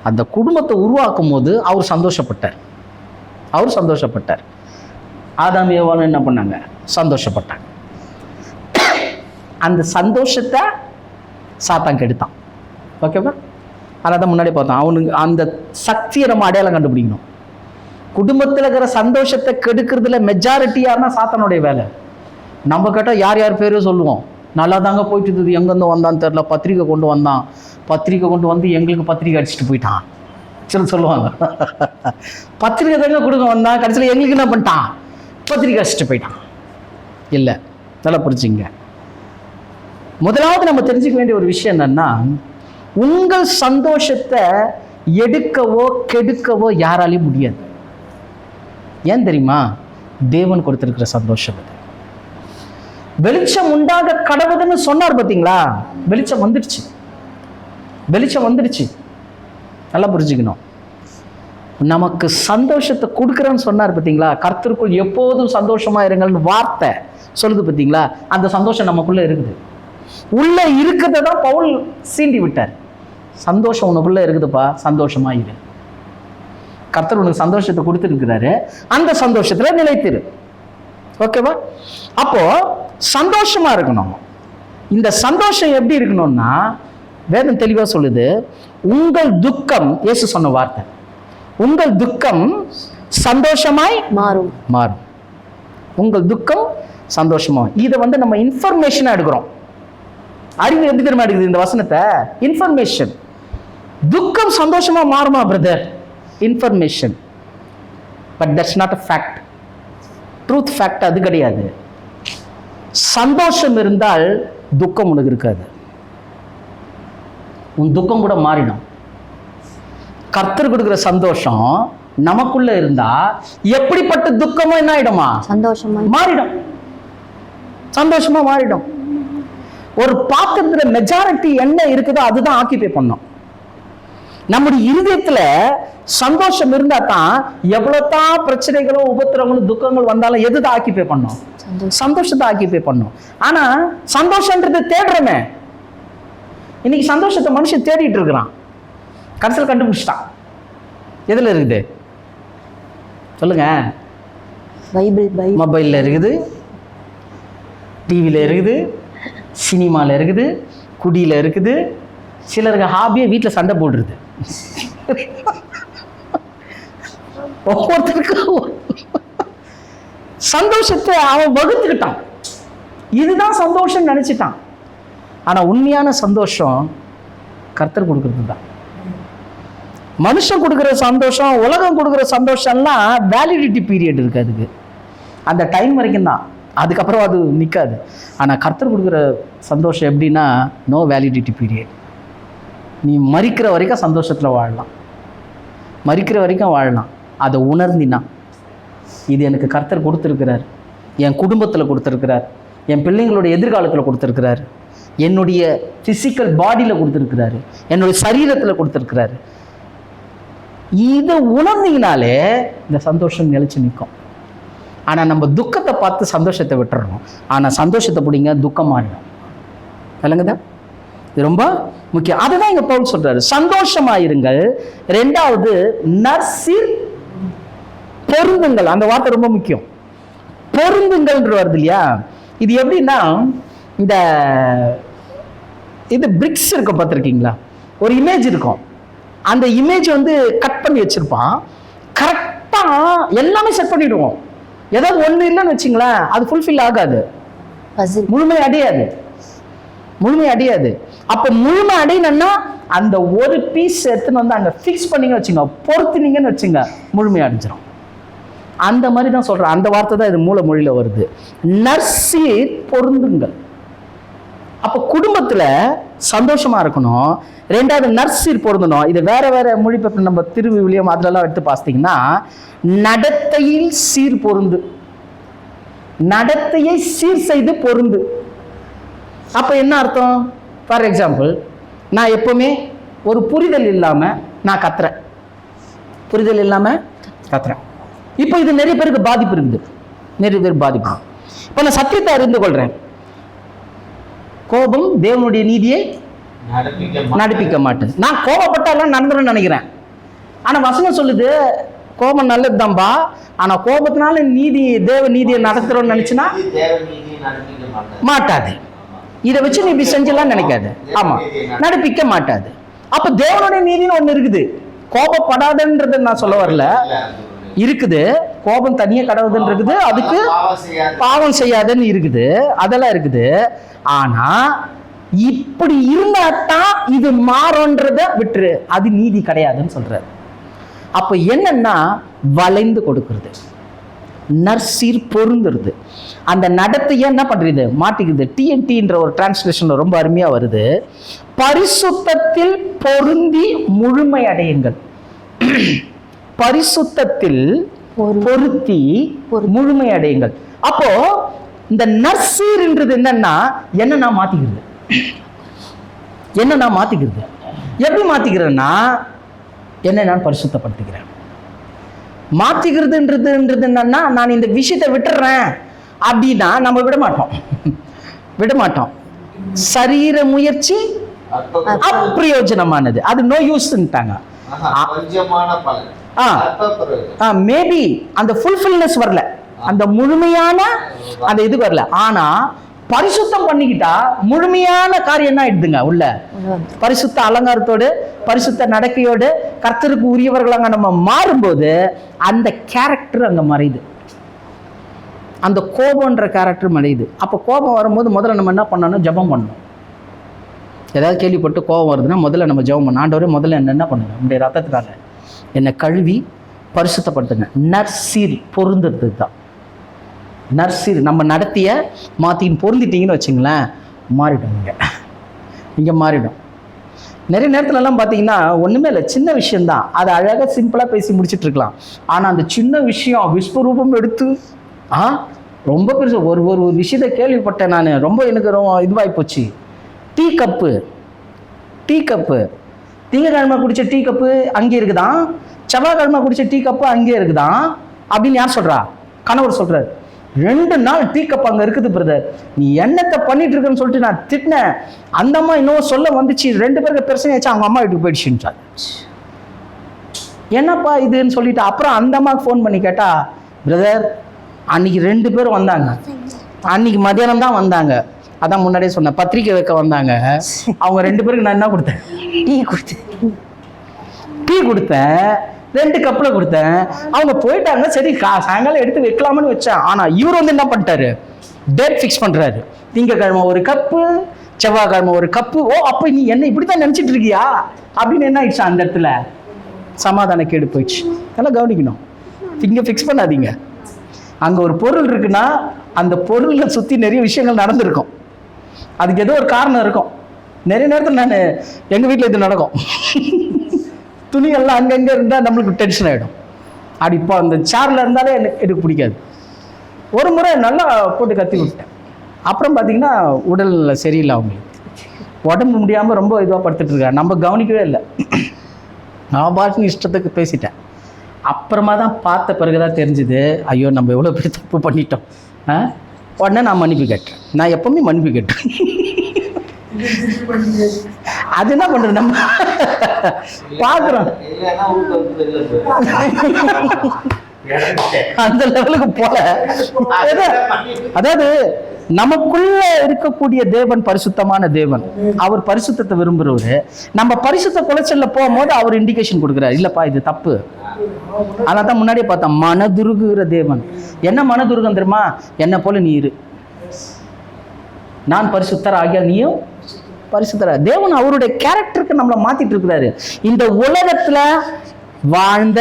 அந்த குடும்பத்தை உருவாக்கும் போது அவர் சந்தோஷப்பட்டார். ஆதாம் ஏவாளும் என்ன பண்ணாங்க? சந்தோஷப்பட்டாங்க. அந்த சந்தோஷத்தை சாத்தான் கெடுத்தான். ஓகேவா? அதான் முன்னாடி பார்த்தோம். அவனுக்கு அந்த சக்தியை நம்ம அடையாளம் கண்டுபிடிக்கணும். குடும்பத்தில் இருக்கிற சந்தோஷத்தை கெடுக்கிறதுல மெஜாரிட்டி யாருன்னா சாத்தானுடைய வேலை. நம்ம கேட்டால் யார் பேரும் சொல்லுவோம். நல்லா தாங்க போயிட்டு இருந்தது, எங்கேருந்து வந்தான்னு தெரில, பத்திரிக்கை கொண்டு வந்து எங்களுக்கு பத்திரிக்கை அடிச்சுட்டு போயிட்டான் சொல்லுவாங்க. பத்திரிக்கை தாங்க கொடுக்க வந்தான், கடைசியில் எங்களுக்கு என்ன பண்ணிட்டான்? பத்திரிக்கை அடிச்சுட்டு போயிட்டான். இல்லை, நல்லா புரிஞ்சுங்க. முதலாவது நம்ம தெரிஞ்சுக்க வேண்டிய ஒரு விஷயம் என்னன்னா, உங்கள் சந்தோஷத்தை எடுக்கவோ கெடுக்கவோ யாராலையும் முடியாது. ஏன் தெரியுமா? தேவன் கொடுத்திருக்கிற சந்தோஷம் அது. வெளிச்சம் உண்டாக கடவுதுன்னு சொன்னார் பார்த்தீங்களா? வெளிச்சம் வந்துடுச்சு. நல்லா புரிஞ்சுக்கணும். நமக்கு சந்தோஷத்தை கொடுக்குறேன்னு சொன்னார் பார்த்தீங்களா? கர்த்தருக்குள் எப்போதும் சந்தோஷமா இருங்கள்னு வார்த்தை சொல்லுது பார்த்தீங்களா? அந்த சந்தோஷம் நமக்குள்ள இருக்குது. உள்ள இருக்கிறத தான் பவுல் சீண்டி விட்டார். சந்தோஷம் உனக்குள்ள இருக்குதுப்பா, சந்தோஷமா இரு. கர்த்தர் உனக்கு சந்தோஷத்தை கொடுத்துருக்கிறாரு, அந்த சந்தோஷத்துல நிலைத்திரு. ஓகேவா? அப்போ சந்தோஷமா இருக்கணும். இந்த சந்தோஷம் எப்படி இருக்கணும்னா, வேதம் தெளிவா சொல்லுது, உங்கள் துக்கம், இயேசு சொன்ன வார்த்தை, உங்கள் துக்கம் சந்தோஷமாய் மாறும். உங்கள் துக்கம் சந்தோஷமா. இதை நம்ம இன்ஃபர்மேஷனா எடுக்கிறோம். அறிவு எப்படி தெரியுமா எடுக்குது இந்த வசனத்தை? இன்ஃபர்மேஷன். துக்கம் சந்தோஷமா மாறுமா brother? Information. But that's not a fact. Truth fact அது கிடையாது. சந்தோஷம் இருந்தால் துக்கம் உனக்கு இருக்காது. உன் துக்கம் கூட மாறிடும். கர்த்தர் கொடுக்கிற சந்தோஷம் நமக்குள்ள இருந்தா எப்படிப்பட்ட துக்கமும் என்ன ஆயிடுமா? சந்தோஷமா மாறிடும். ஒரு பாத்திரத்துல மெஜாரிட்டி என்ன இருக்குதோ அதுதான் ஆக்கிபை பண்ணும். நம்முடைய இருதயத்துல சந்தோஷம் இருந்தா தான் எவ்வளவுதான் பிரச்சனைகளும் உபத்திரங்களும் துக்கங்கள் வந்தாலும் எதுதான் ஆக்கிபை பண்ணும்? சந்தோஷத்தை ஆக்கிபை பண்ணும். ஆனா சந்தோஷன்றது தேடுறமே. இன்னைக்கு சந்தோஷத்தை மனுஷன் தேடிட்டு இருக்கிறான். கடைசியில் கண்டுபிடிச்சிட்டான். எதுல இருக்குது சொல்லுங்க? மொபைல்ல இருக்குது, டிவியில இருக்குது, சினிமால இருக்குது, குடியில இருக்குது. சிலருக்கு ஹாபியை வீட்டில் சண்டை போடுறது. ஒவ்வொருத்தருக்கும் சந்தோஷத்தை அவன் வகுத்துக்கிட்டான். இதுதான் சந்தோஷம் நினைச்சிட்டான். ஆனா உண்மையான சந்தோஷம் கர்த்தர் கொடுக்கறது தான். மனுஷன் கொடுக்குற சந்தோஷம், உலகம் கொடுக்குற சந்தோஷம்லாம் வேலிடிட்டி பீரியட் இருக்கு. அதுக்கு அந்த டைம் வரைக்கும் தான், அதுக்கப்புறம் அது நிற்காது. ஆனால் கர்த்தர் கொடுக்குற சந்தோஷம் எப்படின்னா, நோ வேலிடிட்டி பீரியட். நீ மரிக்கிற வரைக்கும் சந்தோஷத்தில் வாழலாம், மரிக்கிற வரைக்கும் வாழலாம். அதை உணர்ந்தினா, இது எனக்கு கர்த்தர் கொடுத்துருக்கிறார், என் குடும்பத்தில் கொடுத்துருக்கிறார், என் பிள்ளைங்களுடைய எதிர்காலத்தில் கொடுத்துருக்கிறாரு, என்னுடைய ஃபிசிக்கல் பாடியில் கொடுத்துருக்கிறாரு, என்னுடைய சரீரத்தில் கொடுத்துருக்கிறாரு. இதை உணர்ந்தீங்கனாலே இந்த சந்தோஷம் நிலைச்சு நிற்கும். ஆனால் நம்ம துக்கத்தை பார்த்து சந்தோஷத்தை விட்டுறணும். ஆனால் சந்தோஷத்தை பிடிங்க, துக்கம் மாறிடும். விளங்குதா? இது ரொம்ப முக்கியம். அதுதான் இங்க பவுல் சொல்றாரு, சந்தோஷமாயிருங்கள். ரெண்டாவது, நற்சீர் பொருந்துங்கள். அந்த வார்த்தை ரொம்ப முக்கியம். பொருந்துங்கள் வருது இல்லையா? இது எப்படின்னா, இந்த இது பிரிக்ஸ் இருக்கும் பார்த்துருக்கீங்களா? ஒரு இமேஜ் இருக்கும். அந்த இமேஜ் கட் பண்ணி வச்சிருப்பான். கரெக்டா எல்லாமே செட் பண்ணிடுவோம். ஏதாவது ஒண்ணு இல்லைன்னு வச்சுங்களேன், அது ஃபுல்ஃபில் ஆகாது, முழுமை அடையாது. அப்ப முழுமை அடையணும்னா அந்த ஒரு பீஸ் எடுத்துன்னு அங்க ஃபிக்ஸ் பண்ணீங்கன்னு வச்சுங்க, பொறுத்துனீங்கன்னு வச்சுங்க, முழுமை அடைஞ்சிடும். அந்த மாதிரி தான் சொல்றேன். அந்த வார்த்தை தான் இது மூல மொழியில வருது. நற்சீர் பொருந்துங்கள். அப்போ குடும்பத்துல சந்தோஷமா இருக்கணும். ரெண்டாவது நற்சீர் பொருந்தணும். இது வேற வேற மொழிபெயர்ப்பு நம்ம திருவிவிலியம் அதெல்லாம் எடுத்து பார்த்தீங்கன்னா, நடத்தையில் சீர் பொருந்து, நடத்தையை சீர் செய்து பொருந்து. அப்ப என்ன அர்த்தம்? ஃபார் எக்ஸாம்பிள், நான் எப்பவுமே ஒரு புரிதல் இல்லாம நான் கத்துறேன், புரிதல் இல்லாம கத்துறேன். இப்போ இது நிறைய பேருக்கு பாதிப்பு இருக்குது, நிறைய பேர் பாதிப்பு. இப்போ நான் சத்தியத்தை அறிந்து கொள்றேன். கோபம் தேவனுடைய நீதியை நடப்பிக்க மாட்டேன். நான் கோபப்பட்டாலும் நடந்துரும் நினைக்கிறேன். ஆனா வசனம் சொல்லுது கோபம் நல்லதுதான்பா, ஆனா கோபத்தினால நீதி தேவ நீதியை நடத்துறோம்னு நினைச்சுன்னா மாட்டாது. இதை வச்சு நீ இப்படி செஞ்சலாம் நினைக்காது. ஆமா, நடப்பிக்க மாட்டாது. அப்ப தேவனுடைய நீதினு ஒண்ணு இருக்குது. கோபப்படாதுன்றது நான் சொல்ல வரல, இருக்குது. கோபம் தனியா கடவுதுன்னு இருக்குது, அதுக்கு பாவம் செய்யாதுன்னு இருக்குது, அதெல்லாம் இருக்குது. ஆனா இப்படி இருந்தாதான் இது மாறும்ன்றத விட்டுரு, அது நீதி கிடையாதுன்னு சொல்றாரு. அப்ப என்னன்னா வளைந்து கொடுக்கிறது, நற்சீர் பொருந்துறது. அந்த நடத்தைய என்ன பண்றது? மாட்டிக்கிறது. TNTன்ற ஒரு டிரான்ஸ்லேஷன்ல ரொம்ப அருமையா வருது, பரிசுத்தத்தில் பொருந்தி முழுமை அடையுங்கள். பரிசுத்தத்தில் பொருத்தி முழுமை அடையுங்கள். அப்போ இந்த நற்சீர்ன்றது என்னன்னா என்ன நான் மாத்திக்கிறது, என்ன நான் மாத்திக்கிறது. எப்படி மாத்திக்கிறேன்னா என்ன நான் பரிசுத்தப்படுத்திக்கிறேன். மாத்திக்கிறதுன்றது என்னன்னா நான் இந்த விஷயத்தை விட்டுறேன் அப்படின்னா நம்ம விட மாட்டோம். சரீர முயற்சி அப்பிரயோஜனமானது, அது நோ யூஸ்ன்ட்டாங்க. மேபி அந்த ஃபுல்ஃபில்னஸ் வரல, அந்த முழுமையான அந்த இது வரல. ஆனா பரிசுத்தம் பண்ணிக்கிட்டா முழுமையான காரியம் என்ன ஆயிடுதுங்க உள்ள. பரிசுத்த அலங்காரத்தோடு பரிசுத்த நடக்கையோடு கர்த்தருக்கு உரியவர்களாக நம்ம மாறும்போது அந்த கேரக்டர் அங்க மறையுது, அந்த கோபம்ன்ற கேரக்டர் மறையுது. அப்போ கோபம் வரும்போது முதல்ல நம்ம என்ன பண்ணணும்? ஜெபம் பண்ணணும். ஏதாவது கேள்விப்பட்டு கோபம் வருதுன்னா முதல்ல நம்ம ஜெபம் பண்ணணும். ஆண்டவரே முதல்ல என்ன பண்ணுங்க, உங்களுடைய ரத்தத்தினால என்னை கழுவி பரிசுத்தப்படுத்துங்க. நற்சீர் பொருந்துறது தான் நற்சீர். நம்ம நடத்திய மாற்றின்னு பொருந்திட்டீங்கன்னு வச்சுங்களேன், மாறிடும். இங்கே மாறிடும். நிறைய நேரத்துலலாம் பார்த்தீங்கன்னா ஒன்றுமே இல்லை, சின்ன விஷயம்தான், அதை அழகாக சிம்பிளாக பேசி முடிச்சுட்டு இருக்கலாம். ஆனால் அந்த சின்ன விஷயம் விஸ்வரூபம் எடுத்து ரொம்ப பெருசு. ஒரு விஷயத்தை கேள்விப்பட்டேன் நான், ரொம்ப எனக்கு ரொம்ப இதுவாகி போச்சு. டீ கப்பு திங்கக்கிழமை குடிச்ச டீ கப்பு அங்கே இருக்குதான், செவ்வாய்க்கிழமை குடிச்ச டீ கப்பு அங்கே இருக்குதான் அப்படின்னு யார் சொல்கிறா? கணவர் சொல்கிறார். 2 நாள் டீ கப் அங்கே இருக்குது பிரதர், நீ என்னத்தை பண்ணிட்டு இருக்குன்னு சொல்லிட்டு நான் திட்டினேன். அந்த அம்மா இன்னும் சொல்ல வந்துச்சு, 2 பேருக்கு பிரச்சனை ஆச்சு, அவங்க அம்மா வீட்டுக்கு போயிடுச்சுன்றார். என்னப்பா இதுன்னு சொல்லிட்டு அப்புறம் அந்த அம்மாவுக்கு ஃபோன் பண்ணி கேட்டா, பிரதர் அன்னைக்கு 2 பேரும் வந்தாங்க, அன்னைக்கு மதியானம் தான் வந்தாங்க, அதான் முன்னாடியே சொன்னேன், பத்திரிக்கை வைக்க வந்தாங்க. அவங்க 2 பேருக்கு நான் என்ன கொடுத்தேன்? டீ கொடுத்தேன், 2 கப்பில் கொடுத்தேன். அவங்க போயிட்டாங்க. சரி சாயங்காலம் எடுத்து வைக்கலாம்னு வச்சேன். ஆனா இவர் வந்து என்ன பண்ணிட்டாரு? டேட் ஃபிக்ஸ் பண்றாரு. திங்கக்கிழமை 1 கப்பு, செவ்வாய்க்கிழமை 1 கப்பு. ஓ அப்ப நீ என்ன இப்படித்தான் நினைச்சிட்டு இருக்கியா அப்படின்னு என்ன ஆயிடுச்சு? அந்த இடத்துல சமாதான கேடு போயிடுச்சு. அதெல்லாம் கவனிக்கணும். இங்க ஃபிக்ஸ் பண்ணாதீங்க. அங்க ஒரு பொருள் இருக்குன்னா அந்த பொருளை சுத்தி நிறைய விஷயங்கள் நடந்திருக்கும், அதுக்கு ஏதோ ஒரு காரணம் இருக்கும். நிறைய நேரத்தில் நான் எங்க வீட்டில் இது நடக்கும். துணிகள்லாம் அங்கங்கே இருந்தால் நம்மளுக்கு டென்ஷன் ஆகிடும். அப்படி இப்போ அந்த சேர்ல இருந்தாலே எனக்கு பிடிக்காது. ஒரு முறை நல்லா போட்டு கத்தி விட்டேன். அப்புறம் பார்த்தீங்கன்னா உடல் சரியில்லை, அவங்களுக்கு உடம்பு முடியாமல் ரொம்ப இதுவாக படுத்துட்டு இருக்காங்க. நம்ம கவனிக்கவே இல்லை, நான் பாட்டுன்னு இஷ்டத்துக்கு பேசிட்டேன். அப்புறமா தான் பார்த்த பிறகுதான் தெரிஞ்சுது, ஐயோ நம்ம எவ்வளோ பெரிய தப்பு பண்ணிட்டோம். உடனே நான் மன்னிப்பு கேட்டேன். நான் எப்பவுமே மன்னிப்பு கேட்டேன். அது என்ன பண்றது, நம்ம பாக்குறோம் அந்த லெவலுக்கு போல. அதாவது நமக்குள்ள இருக்கக்கூடிய தேவன் பரிசுத்தமான தேவன், அவர் பரிசுத்தத்தை விரும்புறவரு. நம்ம பரிசுத்த குலைச்சல்ல போகும்போது அவர் இண்டிகேஷன் கொடுக்குறாரு, இல்லப்பா இது தப்பு. அதான் முன்னாடியே பார்த்தோம், மனதுருகுற தேவன். என்ன மனதுருகம் தெரியுமா? என்ன போல நீ இரு, நான் பரிசுத்தர் ஆகிய நீயும் பரிசுத்தர. தேவன் அவருடைய கேரக்டருக்கு நம்மளை மாத்திட்டு இருக்கிறாரு. இந்த உலகத்துல வாழ்ந்த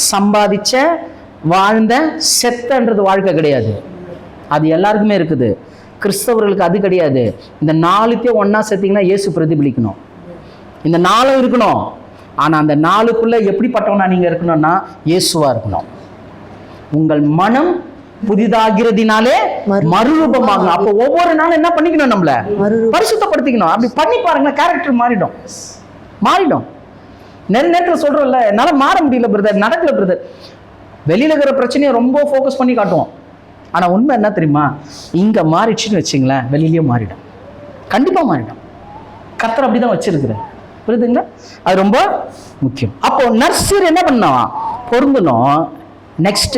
சம்பாதிச்ச வாழ்ந்த செத்தன்றது வாழ்க்கை கிடையாது. அது எல்லாருக்குமே இருக்குது. கிறிஸ்தவர்களுக்கு அது கிடையாது. இந்த 4த்தையும் ஒன்றா சேர்த்திங்கன்னா இயேசு பிரதிபலிக்கணும். இந்த 4 இருக்கணும். ஆனால் அந்த 4க்குள்ளே எப்படிப்பட்டவனா நீங்கள் இருக்கணும்னா இயேசுவா இருக்கணும். உங்கள் மனம் புதிதாகிறதினாலே மறுரூபமாகணும். அப்போ ஒவ்வொரு நாளும் என்ன பண்ணிக்கணும்? நம்மள பரிசுத்தப்படுத்திக்கணும். அப்படி பண்ணி பாருங்களேன், கேரக்டர் மாறிடும். நிறைய நேரத்தில் சொல்றோம்ல, என்னால் மாற முடியல பிரதர், நடக்கல பிரதர். வெளியில இருக்கிற பிரச்சனையை ரொம்ப ஃபோக்கஸ் பண்ணி காட்டுவோம். ஆனால் உண்மை என்ன தெரியுமா? இங்கே மாறிடுச்சுன்னு வச்சுங்களேன், வெளியிலேயே மாறிடும். கண்டிப்பாக மாறிடும். கர்த்தர் அப்படி தான் வச்சிருக்கிறார். புரியுதுங்களா? அது ரொம்ப முக்கியம். அப்போ நர்சர் என்ன பண்ணோம்? பொருந்தணும். நெக்ஸ்ட்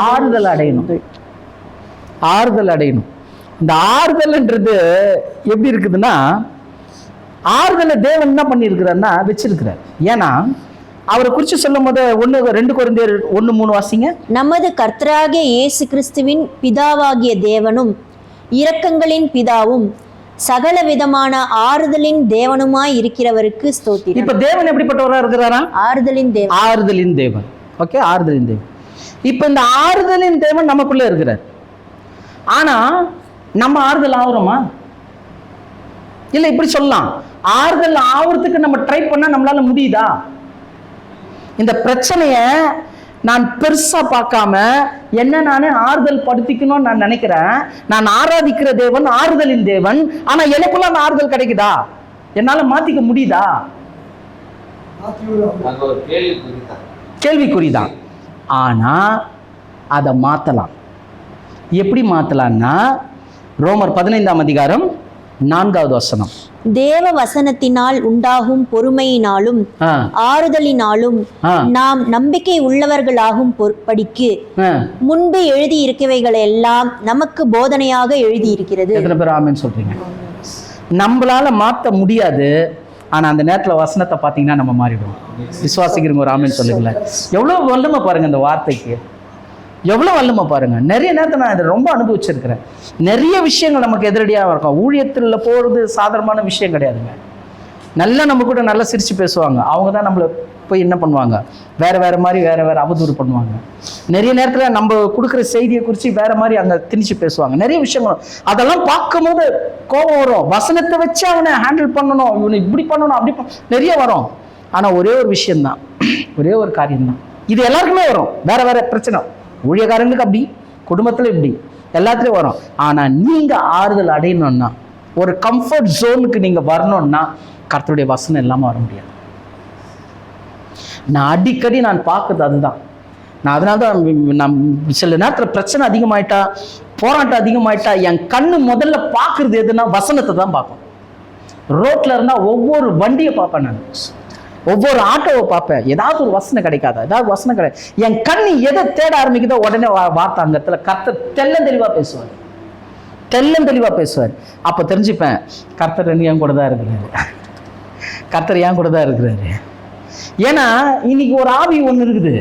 ஆறுதல் அடையணும். இந்த ஆறுதல்ன்றது எப்படி இருக்குதுன்னா, ஆறுதலை தேவன் என்ன பண்ணியிருக்கிறார்னா வச்சிருக்கிறார். ஏன்னா அவரை குறித்து சொல்லும் போது 2 கொரிந்தியர் 1:3 வாசிங்க. நமது கர்த்தராகிய இயேசு கிறிஸ்துவின் பிதாவாகிய தேவனும் இரக்கங்களின் பிதாவும் சகல விதமான ஆறுதலின் தேவனுமாய் இருக்கிறவருக்கு ஸ்தோத்திரம். இப்ப தேவன் எப்படிப்பட்டவரா இருக்கிறாரா? ஆறுதலின் தேவன். ஓகே, ஆறுதலின் தேவன். இப்ப இந்த ஆறுதலின் தேவன் நமக்குள்ள இருக்கிறார். ஆனா நம்ம ஆறுதல் ஆகுறோமா? இல்ல இப்படி சொல்லலாம், ஆறுதல் ஆகுறதுக்கு நம்ம ட்ரை பண்ணா நம்மளால முடியுதா? இந்த பிரச்சனைய நான் பெருசா பார்க்காம என்ன நானே ஆறுதல் படுத்திக்கணும்னு நான் நினைக்கிறேன். நான் ஆராதிக்கிற தேவன் ஆறுதலின் தேவன். ஆனா எனக்குள்ள அந்த ஆறுதல் கிடைக்குதா? என்னால மாத்திக்க முடியுதா? கேள்விக்குறிதான். ஆனா அதை மாத்தலாம். எப்படி மாத்தலாம்னா, ரோமர் 15ஆம் அதிகாரம் 4வது வசனம். தேவ வசனத்தினால் உண்டாகும் பொறுமையினாலும் ஆறுதலினாலும் நாம் நம்பிக்கை உள்ளவர்களாகும் படிக்கு முன்பு எழுதி இருக்கவைகள் எல்லாம் நமக்கு போதனையாக எழுதி இருக்கிறது. எத்தனை பேர் ஆமென் சொல்றீங்க? நம்மளால மாற்ற முடியாது. ஆனா அந்த நேரத்துல வசனத்தை பார்த்தீங்கன்னா நம்ம மாறிடுவோம். விசுவாசிக்கிறவங்க ஒரு ஆமென் சொல்லுங்களேன். எவ்வளவு வல்லமை பாருங்க இந்த வார்த்தைக்கு, எவ்வளோ வல்லமை பாருங்க. நிறைய நேரத்தில் நான் இதை ரொம்ப அனுபவிச்சிருக்கிறேன். நிறைய விஷயங்கள் நமக்கு எதிரடியாக இருக்கும். ஊழியத்தில் போகிறது சாதாரணமான விஷயம் கிடையாதுங்க. நல்லா நம்ம கூட நல்லா சிரித்து பேசுவாங்க. அவங்க தான் நம்மளை போய் என்ன பண்ணுவாங்க, வேறு மாதிரி வேறு அவதூறு பண்ணுவாங்க. நிறைய நேரத்தில் நம்ம கொடுக்குற செய்தியை குறித்து வேறு மாதிரி அங்கே திணிச்சு பேசுவாங்க. நிறைய விஷயங்கள் அதெல்லாம் பார்க்கும்போது கோபம் வரும். வசனத்தை வச்சு அவனை ஹேண்டில் பண்ணணும், இவனை இப்படி பண்ணணும், அப்படி நிறைய வரும். ஆனால் ஒரே ஒரு விஷயம்தான், ஒரே ஒரு காரியம்தான். இது எல்லாருக்குமே வரும். வேறு பிரச்சனை, ஊழியக்காரங்களுக்கு அப்படி, குடும்பத்தில் இப்படி, எல்லாத்துலேயும் வரும். ஆனால் நீங்கள் ஆறுதல் அடையணும்னா, ஒரு கம்ஃபர்ட் ஜோனுக்கு நீங்கள் வரணும்னா கர்த்தருடைய வசனம் இல்லாமல் வர முடியாது. நான் அடிக்கடி பார்க்குறது அதுதான். நான் அதனால தான் நான் சில நேரத்தில் பிரச்சனை அதிகமாயிட்டா, போராட்டம் அதிகமாயிட்டா, என் கண்ணு முதல்ல பார்க்குறது எதுனா வசனத்தை தான் பார்ப்பேன். ரோட்டில் இருந்தால் ஒவ்வொரு வண்டியை பார்ப்பேன், நான் ஒவ்வொரு ஆட்டோவை பார்ப்பேன். ஏதாவது ஒரு வசனம் கிடைக்காதா? ஏதாவது வசனம் கிடையாது. என் கண்ணு எதை தேட ஆரம்பிக்குதோ உடனே வார்த்தை அந்த இடத்துல கர்த்தர் தெளிவாக பேசுவார். அப்போ தெரிஞ்சுப்பேன், கர்த்தர் என் கூட தான் இருக்கிறாரு. ஏன்னா இன்னைக்கு ஒரு ஆவி ஒன்று இருக்குது.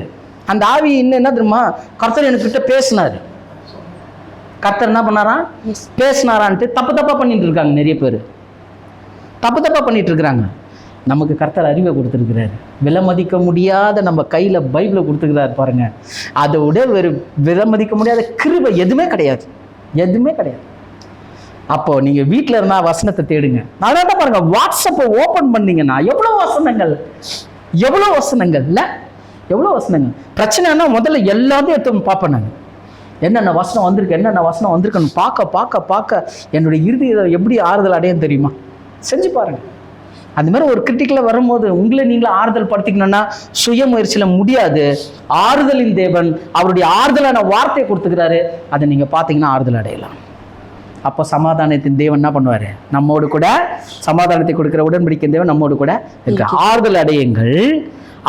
அந்த ஆவி இன்னும் என்ன தெரியுமா? கர்த்தர் என்கிட்ட பேசினாரு. கர்த்தர் என்ன பண்ணாரா? பேசினாரான்ட்டு தப்பா பண்ணிட்டு இருக்காங்க. நிறைய பேர் தப்பா பண்ணிட்டு இருக்கிறாங்க. நமக்கு கர்த்தர் அறிவை கொடுத்துருக்கிறாரு. விலை மதிக்க முடியாத நம்ம கையில் பைபிளை கொடுத்துருக்கிறாரு பாருங்க. அதை விட வேறு விலை மதிக்க முடியாத கிருபை எதுவுமே கிடையாது. அப்போ நீங்க வீட்டில் இருந்தால் வசனத்தை தேடுங்க. அதனால தான் பாருங்க, வாட்ஸ்அப்பை ஓப்பன் பண்ணீங்கன்னா எவ்வளோ வசனங்கள் இல்லை, எவ்வளோ வசனங்கள். பிரச்சனைனா முதல்ல எல்லாத்தையும் எடுத்து பார்ப்பேன். நான் என்னென்ன வசனம் வந்திருக்குன்னு பார்க்க என்னுடைய இறுதியை எப்படி ஆறுதல் அடையும் தெரியுமா? செஞ்சு பாருங்க. அந்த மாதிரி ஒரு கிரிட்டிக்கல வரும்போது உங்களை நீங்களே ஆறுதல் படுத்திக்கணும்னா சுய முயற்சியில முடியாது. ஆறுதலின் தேவன் அவருடைய ஆறுதலான வார்த்தையை கொடுத்துக்கிறாரு. அதை நீங்க பார்த்தீங்கன்னா ஆறுதல் அடையலாம். அப்போ சமாதானத்தின் தேவன் என்ன பண்ணுவாரு? நம்மோடு கூட சமாதானத்தை கொடுக்கிற உடன்படிக்கை தேவன் நம்மோடு கூட ஆறுதல் அடையுங்கள்.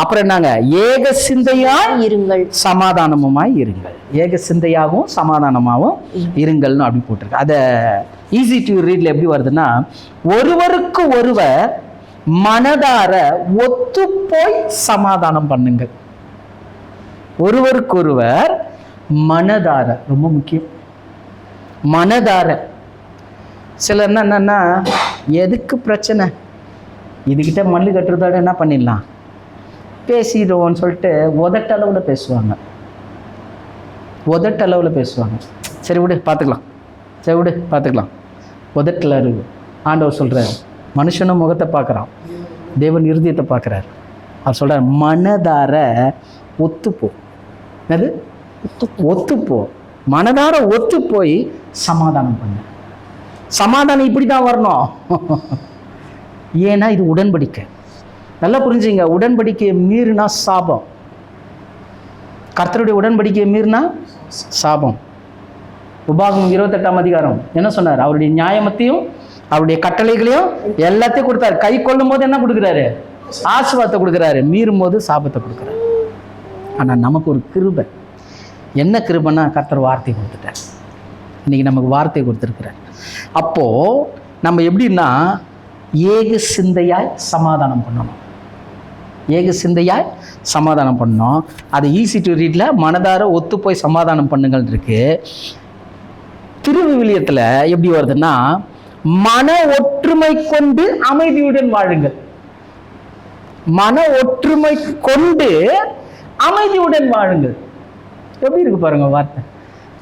அப்புறம் என்னங்க? ஏக சிந்தையாய் இருங்கள், சமாதானமுமாய் இருங்கள். ஏக சிந்தையாகவும் சமாதானமாகவும் இருங்கள்னு அப்படி போட்டிருக்கு. அதை ஈஸி டு ரீட்ல எப்படி வருதுன்னா, ஒருவருக்கு ஒருவர் மனதார ஒத்து போய் சமாதானம் பண்ணுங்கள். ஒருவருக்கொருவர் மனதார, ரொம்ப முக்கியம். மனதார. சிலர் என்னன்னா, எதுக்கு பிரச்சனை, இதுகிட்ட மல்லு கட்டுறதோட என்ன பண்ணிடலாம், பேசிடுவோன்னு சொல்லிட்டு உதட்டளவுல பேசுவாங்க. உதட்டளவில் பேசுவாங்க. சரி விடு பார்த்துக்கலாம், சரி விடு பார்த்துக்கலாம், உதட்டில் இருக்கு. ஆண்டவர் சொல்கிறார், மனுஷனும் முகத்தை பார்க்குறான், தேவன் இருதயத்தை பார்க்குறாரு. அவர் சொல்கிறார், மனதார ஒத்துப்போ. என்னது? ஒத்துப்போ. மனதார ஒத்து போய் சமாதானம் பண்ண. சமாதானம் இப்படி தான் வரணும். ஏன்னா இது உடன்படிக்கை. நல்லா புரிஞ்சுங்க, உடன்படிக்கையை மீறினா சாபம். கர்த்தருடைய உடன்படிக்கையை மீறினா சாபம். உபாகமம் 28ஆம் அதிகாரம் என்ன சொன்னார்? அவருடைய நியாயமத்தையும் அவருடைய கட்டளைகளையும் எல்லாத்தையும் கொடுத்தாரு. கை கொள்ளும் போது என்ன கொடுக்குறாரு? ஆசீர்வாதத்தை கொடுக்குறாரு. மீறும் போது சாபத்தை கொடுக்குறாரு. ஆனால் நமக்கு ஒரு கிருபை. என்ன கிருபைன்னா, கர்த்தர் வார்த்தை கொடுத்துட்டார். இன்னைக்கு நமக்கு வார்த்தை கொடுத்துருக்கிறார். அப்போ நம்ம எப்படின்னா, ஏக சிந்தையாய் சமாதானம் பண்ணணும். ஏக சிந்தையாய் சமாதானம் பண்ணணும். அது ஈஸி டு ரீட்ல மனதார ஒத்து போய் சமாதானம் பண்ணுங்கள் இருக்கு. திருவிவிலியத்தில் எப்படி வருதுன்னா, மன ஒற்றுமை கொண்டு அமைதியுடன் வாழுங்கள். மன ஒற்றுமை கொண்டு அமைதியுடன் வாழுங்கள். எப்படி இருக்கு பாருங்க வார்த்தை.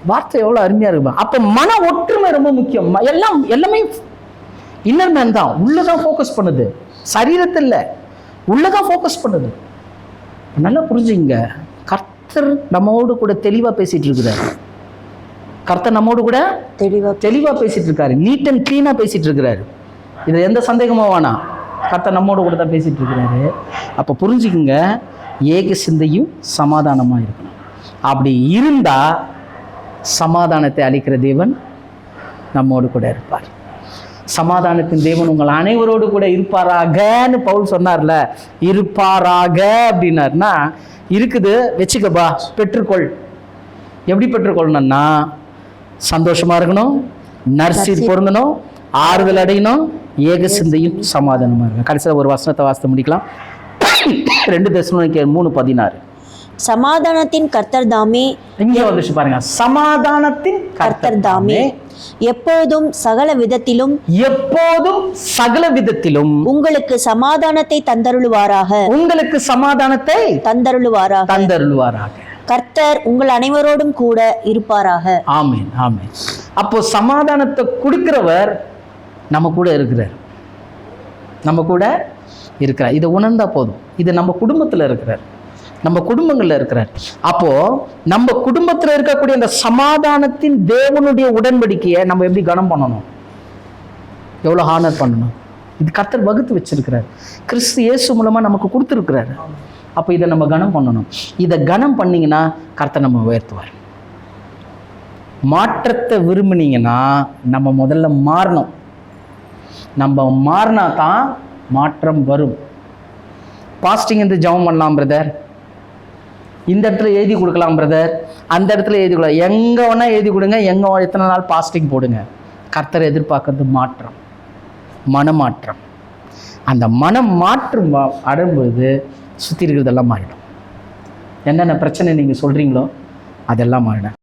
வார்த்தை எவ்வளவு அருமையா இருக்கு. அப்ப மன ஒற்றுமை ரொம்ப முக்கியம். எல்லாமே இன்னர் மேன் தான், உள்ளதான் ஃபோக்கஸ் பண்ணுது, சரீரத்தில் உள்ளதான் ஃபோக்கஸ் பண்ணுது. நல்லா புரிஞ்சுங்க, கர்த்தர் நம்மோடு கூட தெளிவா பேசிட்டு இருக்கிறாரு. கர்த்தர் நம்மோடு கூட தெளிவா பேசிட்டு இருக்காரு. நீட் அண்ட் கிளீனா பேசிட்டு இருக்கிறாரு. இதுல எந்த சந்தேகமும் வேணாம். கர்த்தர் நம்மோடு கூட தான் பேசிட்டு இருக்கிறாரு. அப்ப புரிஞ்சுக்குங்க, ஏக சிந்தையும் சமாதானமா இருக்கணும். அப்படி இருந்தா சமாதானத்தை அளிக்கிற தேவன் நம்மோடு கூட இருப்பார். சமாதானத்தின் தேவன் உங்கள் அனைவரோடு கூட இருப்பாராகன்னு பவுல் சொன்னார்ல. இருப்பாராக அப்படின்னாருன்னா, இருக்குது வச்சுக்கப்பா, பெற்றுக்கொள். எப்படி பெற்றுக்கொள்ளணும்னா, சந்தோஷமா இருக்கணும், நற்செய்தி பொருந்தணும், ஆறுதல் அடையணும், ஏக சிந்தையும் சமாதானமா இருக்கணும். கடைசியில் ஒரு வசனத்தை வாசித்து முடிக்கலாம். 2 தெசலோனிக்கேயர் 3:16. சமாதானத்தின் கர்த்தர் தாமே. இங்கே வந்துச்சு பாருங்க, சமாதானத்தின் கர்த்தர் தாமே எப்போதும் சகல விதத்திலும் உங்களுக்கு சமாதானத்தை தந்தருளுவாராக. உங்களுக்கு சமாதானத்தை தந்தருளுவாராக. கர்த்தர் உங்கள் அனைவரோடும் கூட இருப்பாராக. ஆமென், ஆமென். அப்போ சமாதானத்தை கொடுக்கிறவர் நம்ம கூட இருக்கிறார். நம்ம கூட இருக்கிறார். இதை உணர்ந்தா போதும். இது நம்ம குடும்பத்தில் இருக்கிறார், நம்ம குடும்பங்கள்ல இருக்கிறார். அப்போ நம்ம குடும்பத்தில் இருக்கக்கூடிய அந்த சமாதானத்தின் தேவனுடைய உடன்படிக்கையை நம்ம எப்படி கனம் பண்ணணும், எவ்வளோ ஹானர் பண்ணணும், இது கர்த்தர் வகுத்து வச்சிருக்கிறார். கிறிஸ்து இயேசு மூலமா நமக்கு கொடுத்துருக்கிறாரு. அப்போ இதை நம்ம கனம் பண்ணணும். இதை கனம் பண்ணீங்கன்னா கர்த்தர் நம்ம உயர்த்துவார். மாற்றத்தை விரும்பினீங்கன்னா நம்ம முதல்ல மாறணும். நம்ம மாறினா தான் மாற்றம் வரும். பாஸ்டிங் வந்து ஜெபம் பண்ணலாம் பிரதர், இந்த இடத்துல எழுதி கொடுக்கலாம் பிரதர், அந்த இடத்துல எழுதி கொடுக்கலாம், எங்கே வேணால் எழுதி கொடுங்க, எங்கே எத்தனை நாள் பாஸ்டிங் போடுங்க. கர்த்தர் எதிர்பார்க்கறது மாற்றம், மனமாற்றம். அந்த மனம் மாற்றம் அடையும்போது சுற்றி இருக்கிறதெல்லாம் மாறிடும். என்னென்ன பிரச்சனை நீங்கள் சொல்கிறீங்களோ அதெல்லாம் மாறிடும்.